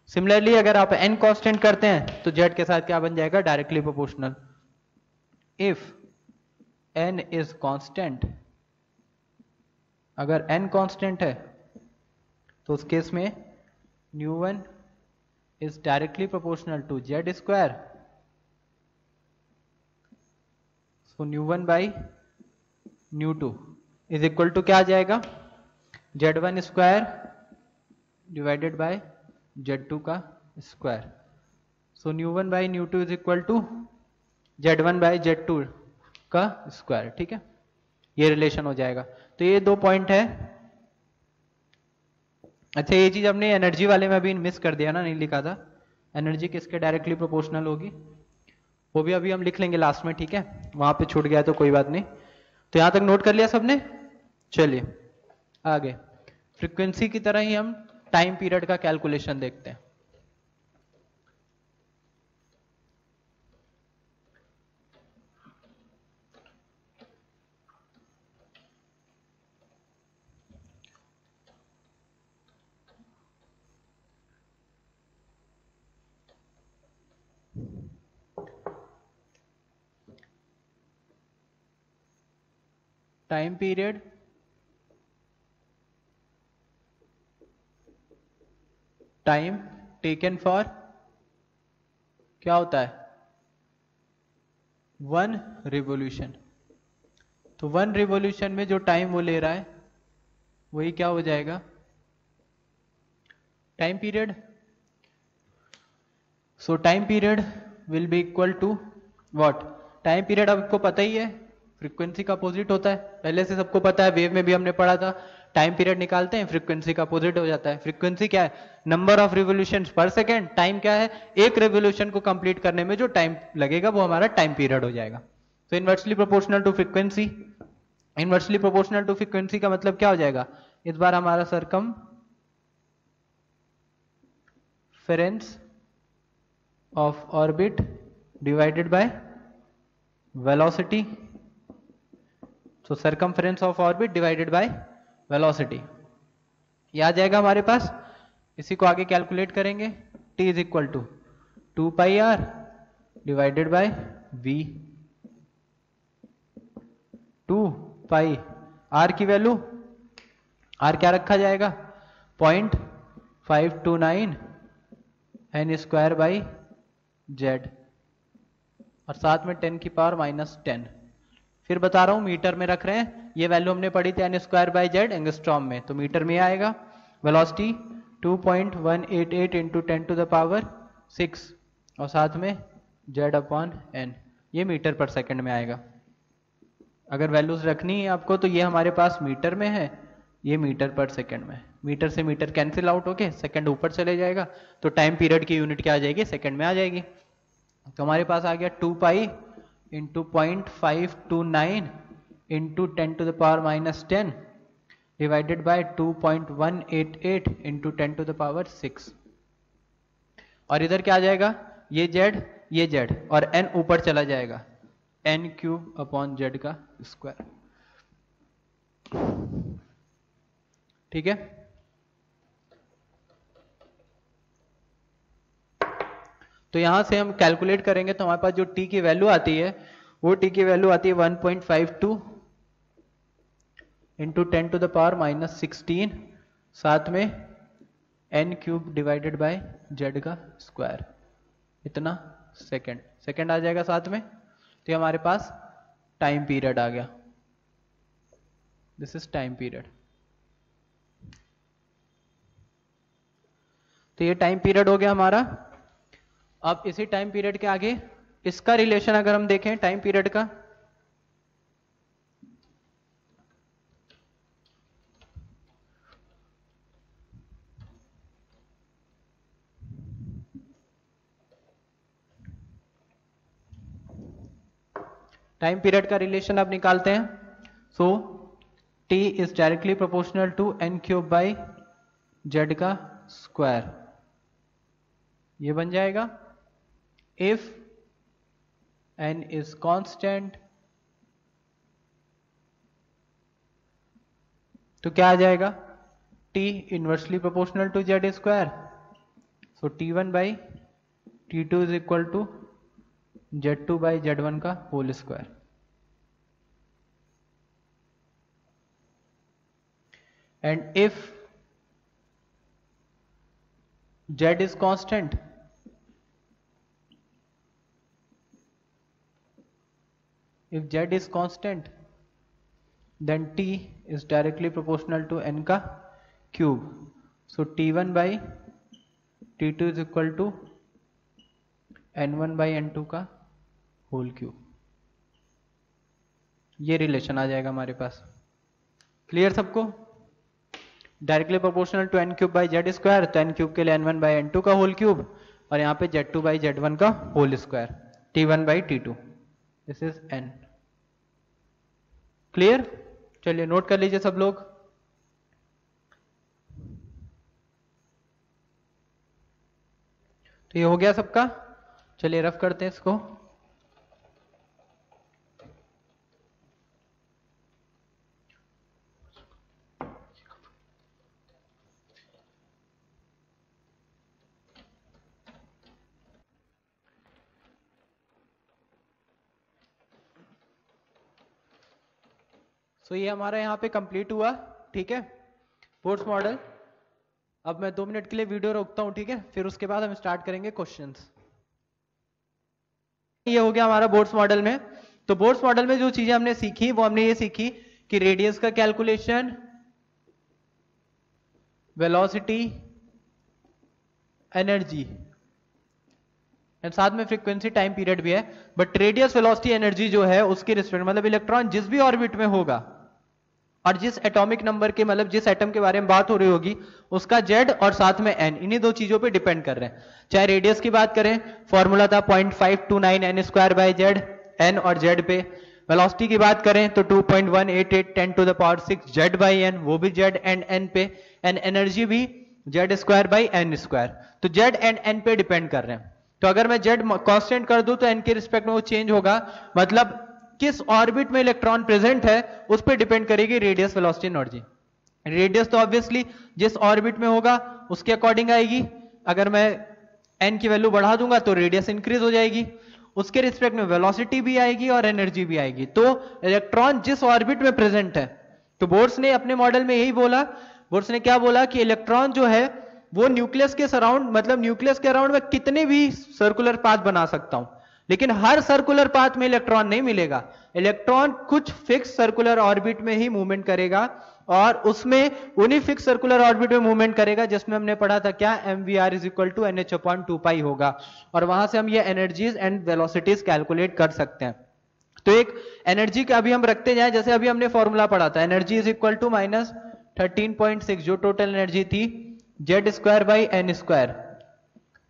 सिमिलरली अगर आप n कांस्टेंट करते हैं तो z के साथ क्या बन जाएगा directly proportional. If n is constant, अगर n कांस्टेंट है तो उस केस में ν1 is directly proportional to z square, so ν1 by ν2 is equal to क्या आ जाएगा z1 square divided by z2 का square. So ν1 by ν2 is equal to z1 by z2 का स्क्वायर। ठीक है, ये रिलेशन हो जाएगा। तो ये दो पॉइंट है। अच्छा, ये चीज हमने एनर्जी वाले में अभी मिस कर दिया ना, नहीं लिखा था। एनर्जी किसके डायरेक्टली प्रोपोर्शनल होगी वो भी अभी हम लिख लेंगे लास्ट में। ठीक है, वहां पे छूट गया तो कोई बात नहीं। तो यहां तक नोट कर लिया सबने। चलिए आगे फ्रीक्वेंसी की तरह ही हम टाइम पीरियड का कैलकुलेशन देखते हैं। Time period time taken for क्या होता है 1 रिवॉल्यूशन। तो 1 रिवॉल्यूशन में जो टाइम वो ले रहा है वही क्या हो जाएगा time period. So time period will be equal to what, time period आपको पता ही है फ्रीक्वेंसी का अपोजिट होता है, पहले से सबको पता है, वेव में भी हमने पढ़ा था। टाइम पीरियड निकालते हैं फ्रीक्वेंसी का अपोजिट हो जाता है। फ्रीक्वेंसी क्या है नंबर ऑफ रिवोल्यूशंस पर सेकेंड, टाइम क्या है एक रिवोल्यूशन को कंप्लीट करने में जो टाइम लगेगा वो हमारा टाइम पीरियड हो जाएगा। तो inversely proportional to frequency, inversely proportional to frequency का मतलब क्या हो जाएगा इस बार हमारा circumference of orbit divided by velocity. So circumference of orbit divided by velocity ये आ जाएगा हमारे पास। इसी को आगे कैलकुलेट करेंगे। t is equal to 2 pi r divided by v। 2 pi r की वैल्यू r क्या रखा जाएगा 0.529 n स्क्वायर बाई z। और साथ में 10 की पावर -10। फिर बता रहा हूं मीटर में रख रहे हैं, ये वैल्यू हमने पढ़ी थी n²/z एंगस्ट्रॉम में, तो मीटर में आएगा। वेलोसिटी 2.188 इंटू 10⁻6 और साथ में z/n, ये मीटर पर सेकंड में आएगा। अगर वैल्यूज रखनी है आपको तो ये हमारे पास मीटर में है, ये मीटर पर सेकंड में। मीटर से मीटर कैंसिल आउट होके सेकंड ऊपर चले जाएगा, तो टाइम पीरियड की यूनिट क्या आ जाएगी, सेकंड में आ जाएगी। तो हमारे पास आ गया 2 pi into 0.529 into 10⁻⁻10 divided by 2.188 into 10⁻6। और इधर क्या आ जाएगा, ये z और n ऊपर चला जाएगा, n³ z का स्क्वायर। ठीक है, तो यहां से हम कैलकुलेट करेंगे तो हमारे पास जो t की वैल्यू आती है वो t की वैल्यू आती है 1.52 इंटू 10⁻⁻16 साथ में n³ डिवाइडेड बाय z का स्क्वायर, इतना सेकंड आ जाएगा साथ में। तो ये हमारे पास टाइम पीरियड आ गया, दिस इज टाइम पीरियड। तो ये टाइम पीरियड हो गया हमारा। अब इसी टाइम पीरियड के आगे इसका रिलेशन अगर हम देखें टाइम पीरियड का, टाइम पीरियड का रिलेशन आप निकालते हैं। So t is directly proportional to n³ का स्क्वायर, ये बन जाएगा। इफ n इज कांस्टेंट तो क्या आ जाएगा, t inversely proportional to z square, so t1/t2 is equal to z2/z1 का whole square. And if z is constant, then t is directly proportional to n का cube, so t1/t2 is equal to n1/n2 का whole cube. ये relation आ जाएगा हमारे पास। Clear सबको? Directly proportional to n³/z square, तो n³ के लिए n1/n2 का होल क्यूब और यहाँ पे z2/z1 का whole square, t1/t2, this is n। Clear? चलिए नोट कर लीजिए सब लोग। तो ये हो गया सबका, चलिए रफ करते हैं इसको। सो ये हमारा यहाँ पे कंप्लीट हुआ। ठीक है, बोर्ड्स मॉडल। अब मैं 2 मिनट के लिए वीडियो रोकता हूँ, ठीक है, फिर उसके बाद हम स्टार्ट करेंगे क्वेश्चंस। ये हो गया हमारा बोर्ड्स मॉडल में। तो बोर्ड्स मॉडल में जो चीजें हमने सीखी वो हमने ये सीखी कि रेडियस का कैलकुलेशन, वेलोसिटी, एनर्जी एंड साथ में फ्रीक्वेंसी, टाइम पीरियड भी है। बट रेडियस, वेलोसिटी, एनर्जी जो है उसके रिस्पेक्ट, मतलब इलेक्ट्रॉन जिस भी ऑर्बिट में होगा और जिस एटॉमिक नंबर के, मतलब जिस एटम के बारे में बात हो रही होगी, उसका z और साथ में n, इन्हीं दो चीजों पे डिपेंड कर रहे हैं। चाहे रेडियस की बात करें, फॉर्मूला था 0.529 n²/z, n और z पे। वेलोसिटी की बात करें तो 2.188 10⁻6 z/n, वो भी z एंड n पे। एंड एनर्जी भी z²/n², तो z एंड n पे डिपेंड कर रहे हैं। तो अगर मैं z कांस्टेंट कर दूं तो n के रिस्पेक्ट में वो चेंज होगा, मतलब किस ऑर्बिट में इलेक्ट्रॉन प्रेजेंट है उस पर डिपेंड करेगी रेडियस, वेलोसिटी, एनर्जी। रेडियस तो ऑब्वियसली जिस ऑर्बिट में होगा उसके अकॉर्डिंग आएगी। अगर मैं n की वैल्यू बढ़ा दूंगा तो रेडियस इंक्रीज हो जाएगी, उसके रिस्पेक्ट में वेलोसिटी भी आएगी और एनर्जी भी आएगी। तो इलेक्ट्रॉन जिस ऑर्बिट में प्रेजेंट है, तो बोर्ड्स ने अपने मॉडल में यही बोला। बोर्ड्स ने क्या बोला कि इलेक्ट्रॉन जो है वो न्यूक्लियस के सराउंड, मतलब न्यूक्लियस के अराउंड में कितने भी सर्कुलर पाथ बना सकता हूं, लेकिन हर सर्कुलर पाथ में इलेक्ट्रॉन नहीं मिलेगा। इलेक्ट्रॉन कुछ फिक्स सर्कुलर ऑर्बिट में ही मूवमेंट करेगा और उसमें उन्हीं फिक्स सर्कुलर ऑर्बिट में मूवमेंट करेगा जिसमें हमने पढ़ा था क्या, mvr is equal to nh/2π होगा, और वहां से हम ये एनर्जीज एंड वेलोसिटीज कैलकुलेट कर सकते हैं। तो एक एनर्जी का अभी हम रखते जाए, जैसे अभी हमने फॉर्मूला पढ़ा था, एनर्जी इज इक्वल टू -13.6 जो टोटल एनर्जी थी Z²/n²।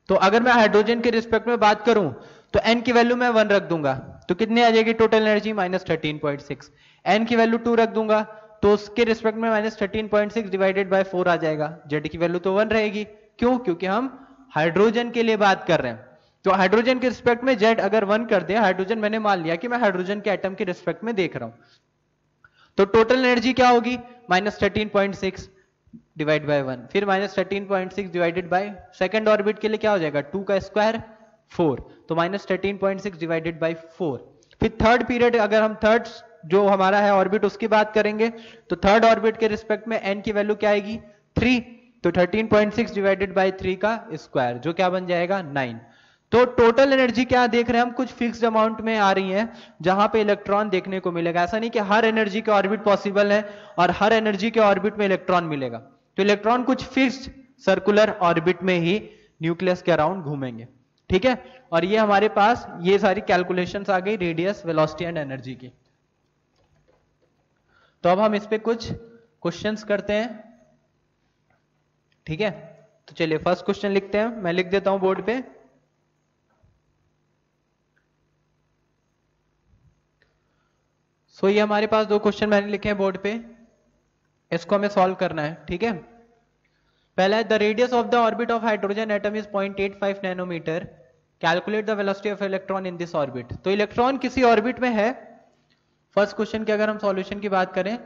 तो अगर मैं हाइड्रोजन के रिस्पेक्ट में बात करूं तो n की वैल्यू मैं 1 रख दूंगा तो कितनी आ जाएगी टोटल एनर्जी, -13.6। n की वैल्यू 2 रख दूंगा तो उसके रिस्पेक्ट में -13.6 डिवाइडेड बाय 4 आ जाएगा। z की वैल्यू तो 1 रहेगी, क्यों, क्योंकि हम हाइड्रोजन के लिए बात कर रहे हैं। तो हाइड्रोजन के रिस्पेक्ट में z अगर 1 कर दे, हाइड्रोजन मैंने मान लिया कि मैं हाइड्रोजन के एटम के रिस्पेक्ट में देख रहा हूं, तो टोटल एनर्जी क्या होगी, -13.6 डिवाइड बाय 1, फिर -13.6 डिवाइडेड बाय सेकंड ऑर्बिट के लिए क्या हो जाएगा, 2 का स्क्वायर 4, तो -13.6 डिवाइडेड बाय 4। फिर थर्ड पीरियड अगर हम थर्ड जो हमारा है ऑर्बिट उसकी बात करेंगे तो थर्ड ऑर्बिट के रिस्पेक्ट में n की वैल्यू क्या आएगी, 3, तो 13.6 डिवाइडेड बाय 3 का स्क्वायर जो क्या बन जाएगा 9। तो टोटल एनर्जी क्या देख रहे हैं हम, कुछ फिक्स्ड अमाउंट में आ रही है जहां पे इलेक्ट्रॉन देखने को मिलेगा। ऐसा नहीं कि हर एनर्जी के ऑर्बिट पॉसिबल है और हर एनर्जी के ऑर्बिट में इलेक्ट्रॉन मिलेगा, तो इलेक्ट्रॉन कुछ फिक्स्ड सर्कुलर ऑर्बिट में ही न्यूक्लियस के अराउंड घूमेंगे, ठीक है। और ये हमारे पास ये सारी कैलकुलेशंस आ गई रेडियस, वेलोसिटी एंड एनर्जी की। तो अब हम इस पे कुछ क्वेश्चंस करते हैं, ठीक है। तो चलिए फर्स्ट क्वेश्चन लिखते हैं, मैं लिख देता हूं बोर्ड पे। ये हमारे पास 2 क्वेश्चन मैंने लिखे हैं बोर्ड पे, इसको हमें सॉल्व करना है, ठीक है। पहला है the radius of the orbit of hydrogen atom is 0.85 nanometre, calculate the velocity of electron in this orbit. तो इलेक्ट्रॉन किसी ऑर्बिट में है, फर्स्ट क्वेश्चन की अगर हम सॉल्यूशन की बात करें,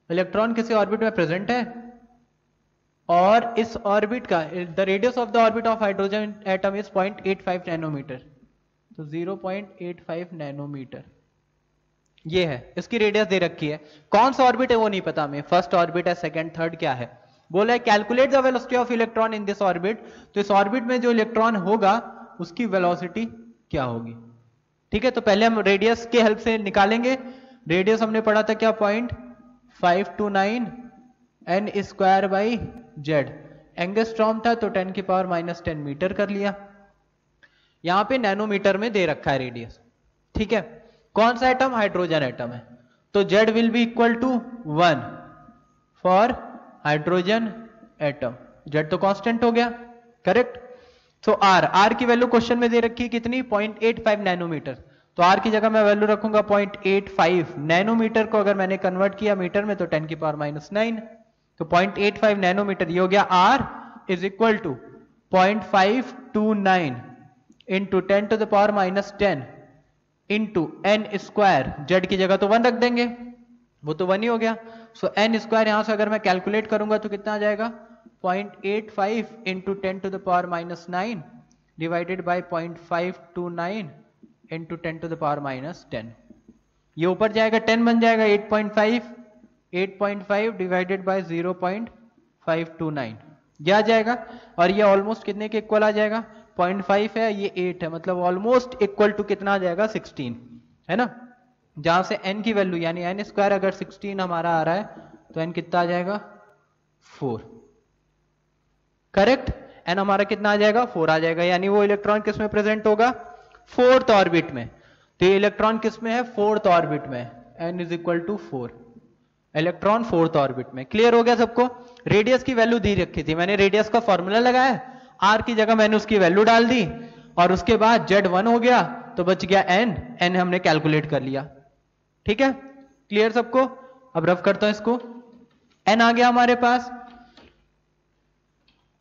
इलेक्ट्रॉन किसी ऑर्बिट में प्रेजेंट है और इस ऑर्बिट का the radius of the orbit of hydrogen atom is 0.85 nanometre, तो 0.85 नैनोमीटर ये है, इसकी रेडियस दे रखी है। कौन सा ऑर्बिट है वो नहीं पता हमें, फर्स्ट ऑर्बिट है, सेकंड, थर्ड क्या है। बोला है calculate the velocity of electron in this orbit, तो इस ऑर्बिट में जो इलेक्ट्रॉन होगा उसकी वेलोसिटी क्या होगी, ठीक है। तो पहले हम रेडियस के हेल्प से निकालेंगे। रेडियस हमने पढ़ा था क्या, 0.529 n²/z, एंगस्ट्रॉम था तो 10⁻⁻10 मीटर कर लिया। यहां पे नैनोमीटर में दे रखा है रेडियस, ठीक है। कौन सा एटम, हाइड्रोजन एटम है, तो Z will be equal to 1 for hydrogen atom, Z तो कांस्टेंट हो गया, करेक्ट। सो R की वैल्यू क्वेश्चन में दे रखी है कितनी, 0.85 नैनोमीटर, तो R की जगह मैं वैल्यू रखूंगा 0.85 नैनोमीटर को अगर मैंने कन्वर्ट किया मीटर में तो 10⁻⁹, तो 0.85 नैनोमीटर ये हो गया। R is equal to 0.529 into 10⁻⁻10 into n², Z की जगह तो 1 रख देंगे, वो तो 1 ही हो गया। सो n² यहां से अगर मैं कैलकुलेट करूंगा तो कितना आ जाएगा, 0.85 इंटू 10⁻⁹ डिवाइडेड बाय 0.529 इंटू 10⁻⁻10, ये ऊपर जाएगा 10 बन जाएगा 8.5 डिवाइडेड बाय 0.529 ये आ जाएगा, और ये ऑलमोस्ट कितने के इक्वल आ जाएगा, 0.5 है, ये 8 है, मतलब ऑलमोस्ट इक्वल टू कितना आ जाएगा, 16, है ना। जहां से n की वैल्यू यानी n² अगर 16 हमारा आ रहा है तो n कितना आ जाएगा, 4, करेक्ट। n हमारा कितना आ जाएगा, 4 आ जाएगा, यानी वो इलेक्ट्रॉन किस में प्रेजेंट होगा, फोर्थ ऑर्बिट में। तो ये इलेक्ट्रॉन किस में है, फोर्थ ऑर्बिट में, n is equal to 4, electron fourth orbit में। क्लियर हो गया सबको। रेडियस की वैल्यू दी रखी थी, मैंने रेडियस का फॉर्मूला लगाया, R की जगह मैंने उसकी वैल्यू डाल दी और उसके बाद Z 1 हो गया तो बच गया n हमने कैलकुलेट कर लिया, ठीक है। क्लियर सबको। अब रफ करता हूं इसको, n आ गया हमारे पास,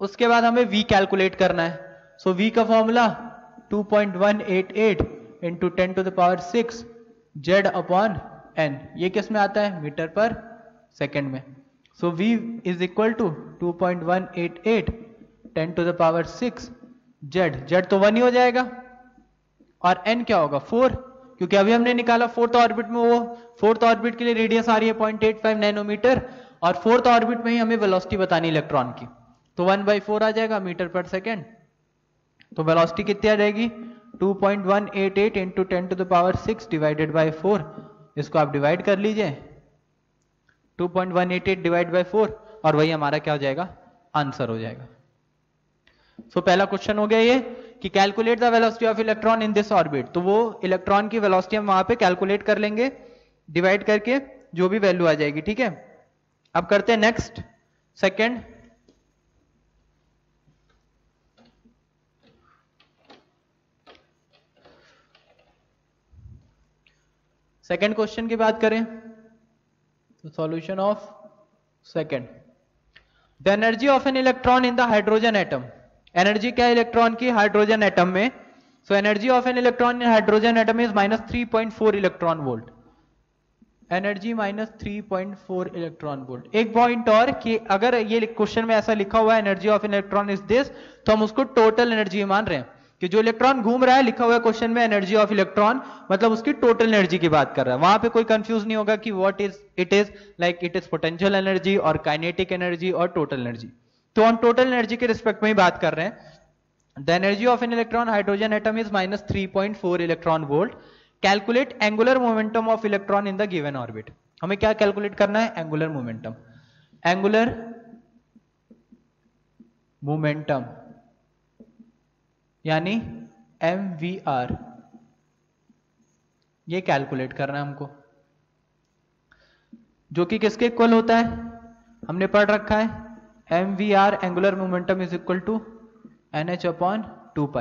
उसके बाद हमें V कैलकुलेट करना है। सो V का फॉर्मूला 2.188 इंटू 10⁶ Z/n, ये किस में आता है, मीटर पर सेकेंड में। So V is equal to 2.188 10⁶ Z तो 1 ही हो जाएगा, और n क्या होगा, 4, क्योंकि अभी हमने निकाला फोर्थ ऑर्बिट में, वो फोर्थ ऑर्बिट के लिए रेडियस आ रही है 0.85 नैनोमीटर, और फोर्थ ऑर्बिट में ही हमें वेलोसिटी बतानी इलेक्ट्रॉन की, तो 1/4 आ जाएगा मीटर पर सेकेंड। तो वेलोसिटी कितनी आ जाएगी, 2.188 इंटू 10⁶ डिवाइडेड बाई 4, इसको आप डिवाइड कर लीजिए, 2.188 डिवाइड बाई 4, और वही हमारा क्या हो जाएगा, आंसर हो जाएगा। सो पहला क्वेश्चन हो गया ये कि calculate the velocity of electron in this orbit. तो वो इलेक्ट्रॉन की वेलोसिटी हम वहां पे कैलकुलेट कर लेंगे, डिवाइड करके जो भी वैल्यू आ जाएगी, ठीक है। अब करते हैं नेक्स्ट, सेकंड। सेकंड क्वेश्चन की बात करें तो solution of second, the energy of an electron in the hydrogen atom. Energy क्या है इलेक्ट्रॉन की हाइड्रोजन एटम में? So energy of an electron in hydrogen atom is -3.4 electron volt. Energy -3.4 electron volt. एक point और कि अगर ये question में ऐसा लिखा हुआ है energy of an electron is this, तो हम उसको टोटल एनर्जी मान रहे हैं कि जो इलेक्ट्रॉन घूम रहा है, लिखा हुआ है क्वेश्चन में एनर्जी ऑफ इलेक्ट्रॉन, मतलब उसकी टोटल एनर्जी की बात कर रहा है। वहां पे कोई कंफ्यूज नहीं होगा कि what is it is, like it is potential energy और काइनेटिक एनर्जी और टोटल एनर्जी। तो हम टोटल एनर्जी के रिस्पेक्ट में ही बात कर रहे हैं। The energy of an electron hydrogen atom is -3.4 electron volt. Calculate angular momentum of electron in the given orbit. हमें क्या कैलकुलेट करना है? Angular momentum. एंगुलर मोमेंटम यानी MVR, ये कैलकुलेट करना है हमको, जो कि किसके इक्वल होता है? हमने पढ़ रखा है MVR angular momentum is equal to NH/2π।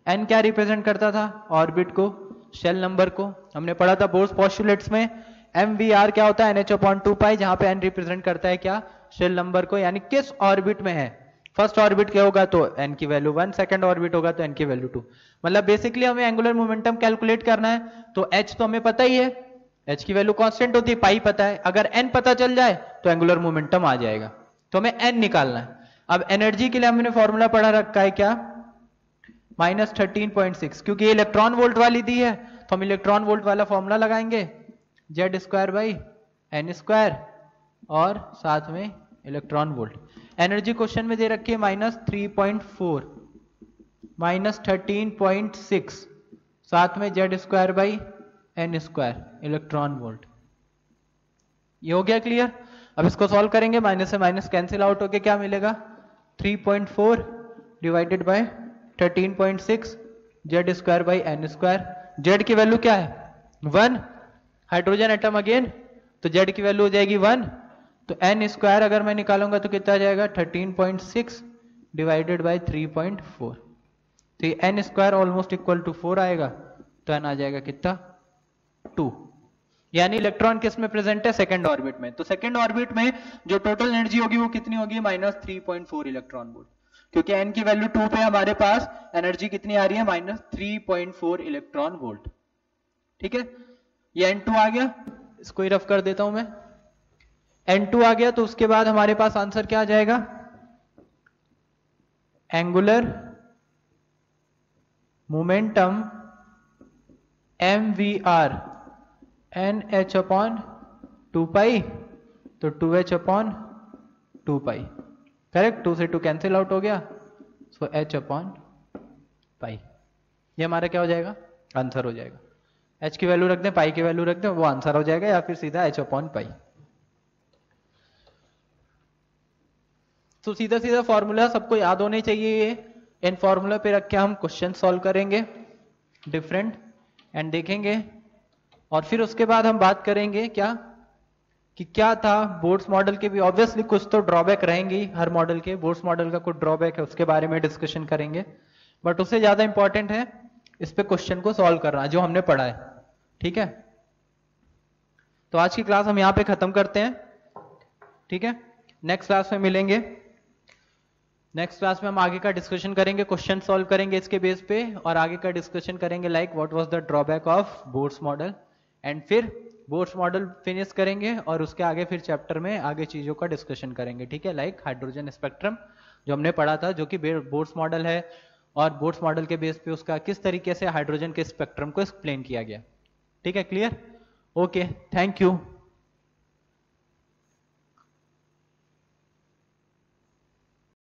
N क्या रिप्रेजेंट करता था? ऑर्बिट को, शेल नंबर को। हमने पढ़ा था बोर्स पोस्टुलेट्स में MVR क्या होता है? NH/2π, जहां पे N रिप्रेजेंट करता है क्या? शेल नंबर को, यानी किस ऑर्बिट में है। फर्स्ट ऑर्बिट क्या होगा तो N की वैल्यू 1, सेकंड ऑर्बिट होगा तो N की वैल्यू 2। मतलब बेसिकली हमें एंगुलर मोमेंटम कैलकुलेट करना है, तो H तो हमें पता ही है, H की वैल्यू कांस्टेंट होती है, पाई पता है। अगर N पता चल जाए तो एंगुलर मोमेंटम आ जाएगा, तो हमें N निकालना है। अब एनर्जी के लिए हमने फॉर्मूला पढ़ा रखा है क्या? -13.6, क्योंकि ये इलेक्ट्रॉन वोल्ट वाली दी है तो हम इलेक्ट्रॉन वोल्ट वाला फॉर्मूला लगाएंगे, Z²/N² और साथ में इलेक्ट्रॉन वोल्ट। एनर्जी क्वेश्चन में दे रखी है -3.4 -13.6, साथ में Z²/N² इलेक्ट्रॉन वोल्ट। ये हो गया क्लियर? अब इसको सॉल्व करेंगे, माइनस से माइनस कैंसिल आउट होके क्या मिलेगा? 3.4 डिवाइडेड बाय 13.6 Z²/N²। Z की वैल्यू क्या है? 1। हाइड्रोजन एटम अगेन, तो Z की वैल्यू हो जाएगी 1, तो N² अगर मैं निकालूंगा तो कितना जाएगा? 13.6 डिवाइडेड बाय 3.4, तो N² ऑलमोस्ट इक्वल टू 4 आएगा, तो N आ जाएगा कितना? 2। यानी इलेक्ट्रॉन किस में प्रेजेंट है? सेकंड ऑर्बिट में। तो सेकंड ऑर्बिट में जो टोटल एनर्जी होगी वो कितनी होगी? -3.4 इलेक्ट्रॉन वोल्ट, क्योंकि N की वैल्यू 2 पे हमारे पास एनर्जी कितनी आ रही है? -3.4 इलेक्ट्रॉन वोल्ट। ठीक है, ये N2 आ गया, इसको ही रफ कर देता हूं मैं। N2 आ गया, तो उसके बाद हमारे पास आंसर क्या आ जाएगा? एंगुलर मोमेंटम MVR NH/2π, तो 2H/2π। करेक्ट, 2 से 2 कैंसिल आउट हो गया, सो H/π। ये हमारा क्या हो जाएगा? आंसर हो जाएगा। H की वैल्यू रख दें, पाई की वैल्यू रख दें, वो आंसर हो जाएगा, या फिर सीधा H/π। तो सीधा सीधा फॉर्मूला सबको याद होने चाहिए। ये इन फॉर्मूला पे रख के हम क्वेश्चन सॉल्व करेंगे डिफरेंट एंड देखेंगे, और फिर उसके बाद हम बात करेंगे क्या कि क्या था बोर्ड्स मॉडल के भी ऑब्वियसली कुछ तो ड्रॉबैक रहेंगी हर मॉडल के। बोर्ड्स मॉडल का कुछ ड्रॉबैक है, उसके बारे में डिस्कशन करेंगे, बट उससे ज्यादा इंपॉर्टेंट है इस पे क्वेश्चन को सॉल्व करना जो हमने पढ़ा है। ठीक है, तो आज की क्लास हम यहां पे खत्म करते हैं। ठीक है, नेक्स्ट क्लास में मिलेंगे। नेक्स्ट क्लास में हम आगे का डिस्कशन करेंगे, क्वेश्चन सॉल्व करेंगे इसके बेस पे, और आगे का डिस्कशन करेंगे like what was the drawback of boards model, and फिर बोर्ड्स मॉडल फिनिश करेंगे, और उसके आगे फिर चैप्टर में आगे चीजों का डिस्कशन करेंगे। ठीक है, लाइक हाइड्रोजन स्पेक्ट्रम जो हमने पढ़ा था, जो कि बोर्ड्स मॉडल है, और बोर्ड्स मॉडल के बेस पे उसका किस तरीके से हाइड्रोजन के स्पेक्ट्रम को एक्सप्लेन किया गया। ठीक है, क्लियर? Okay, thank you.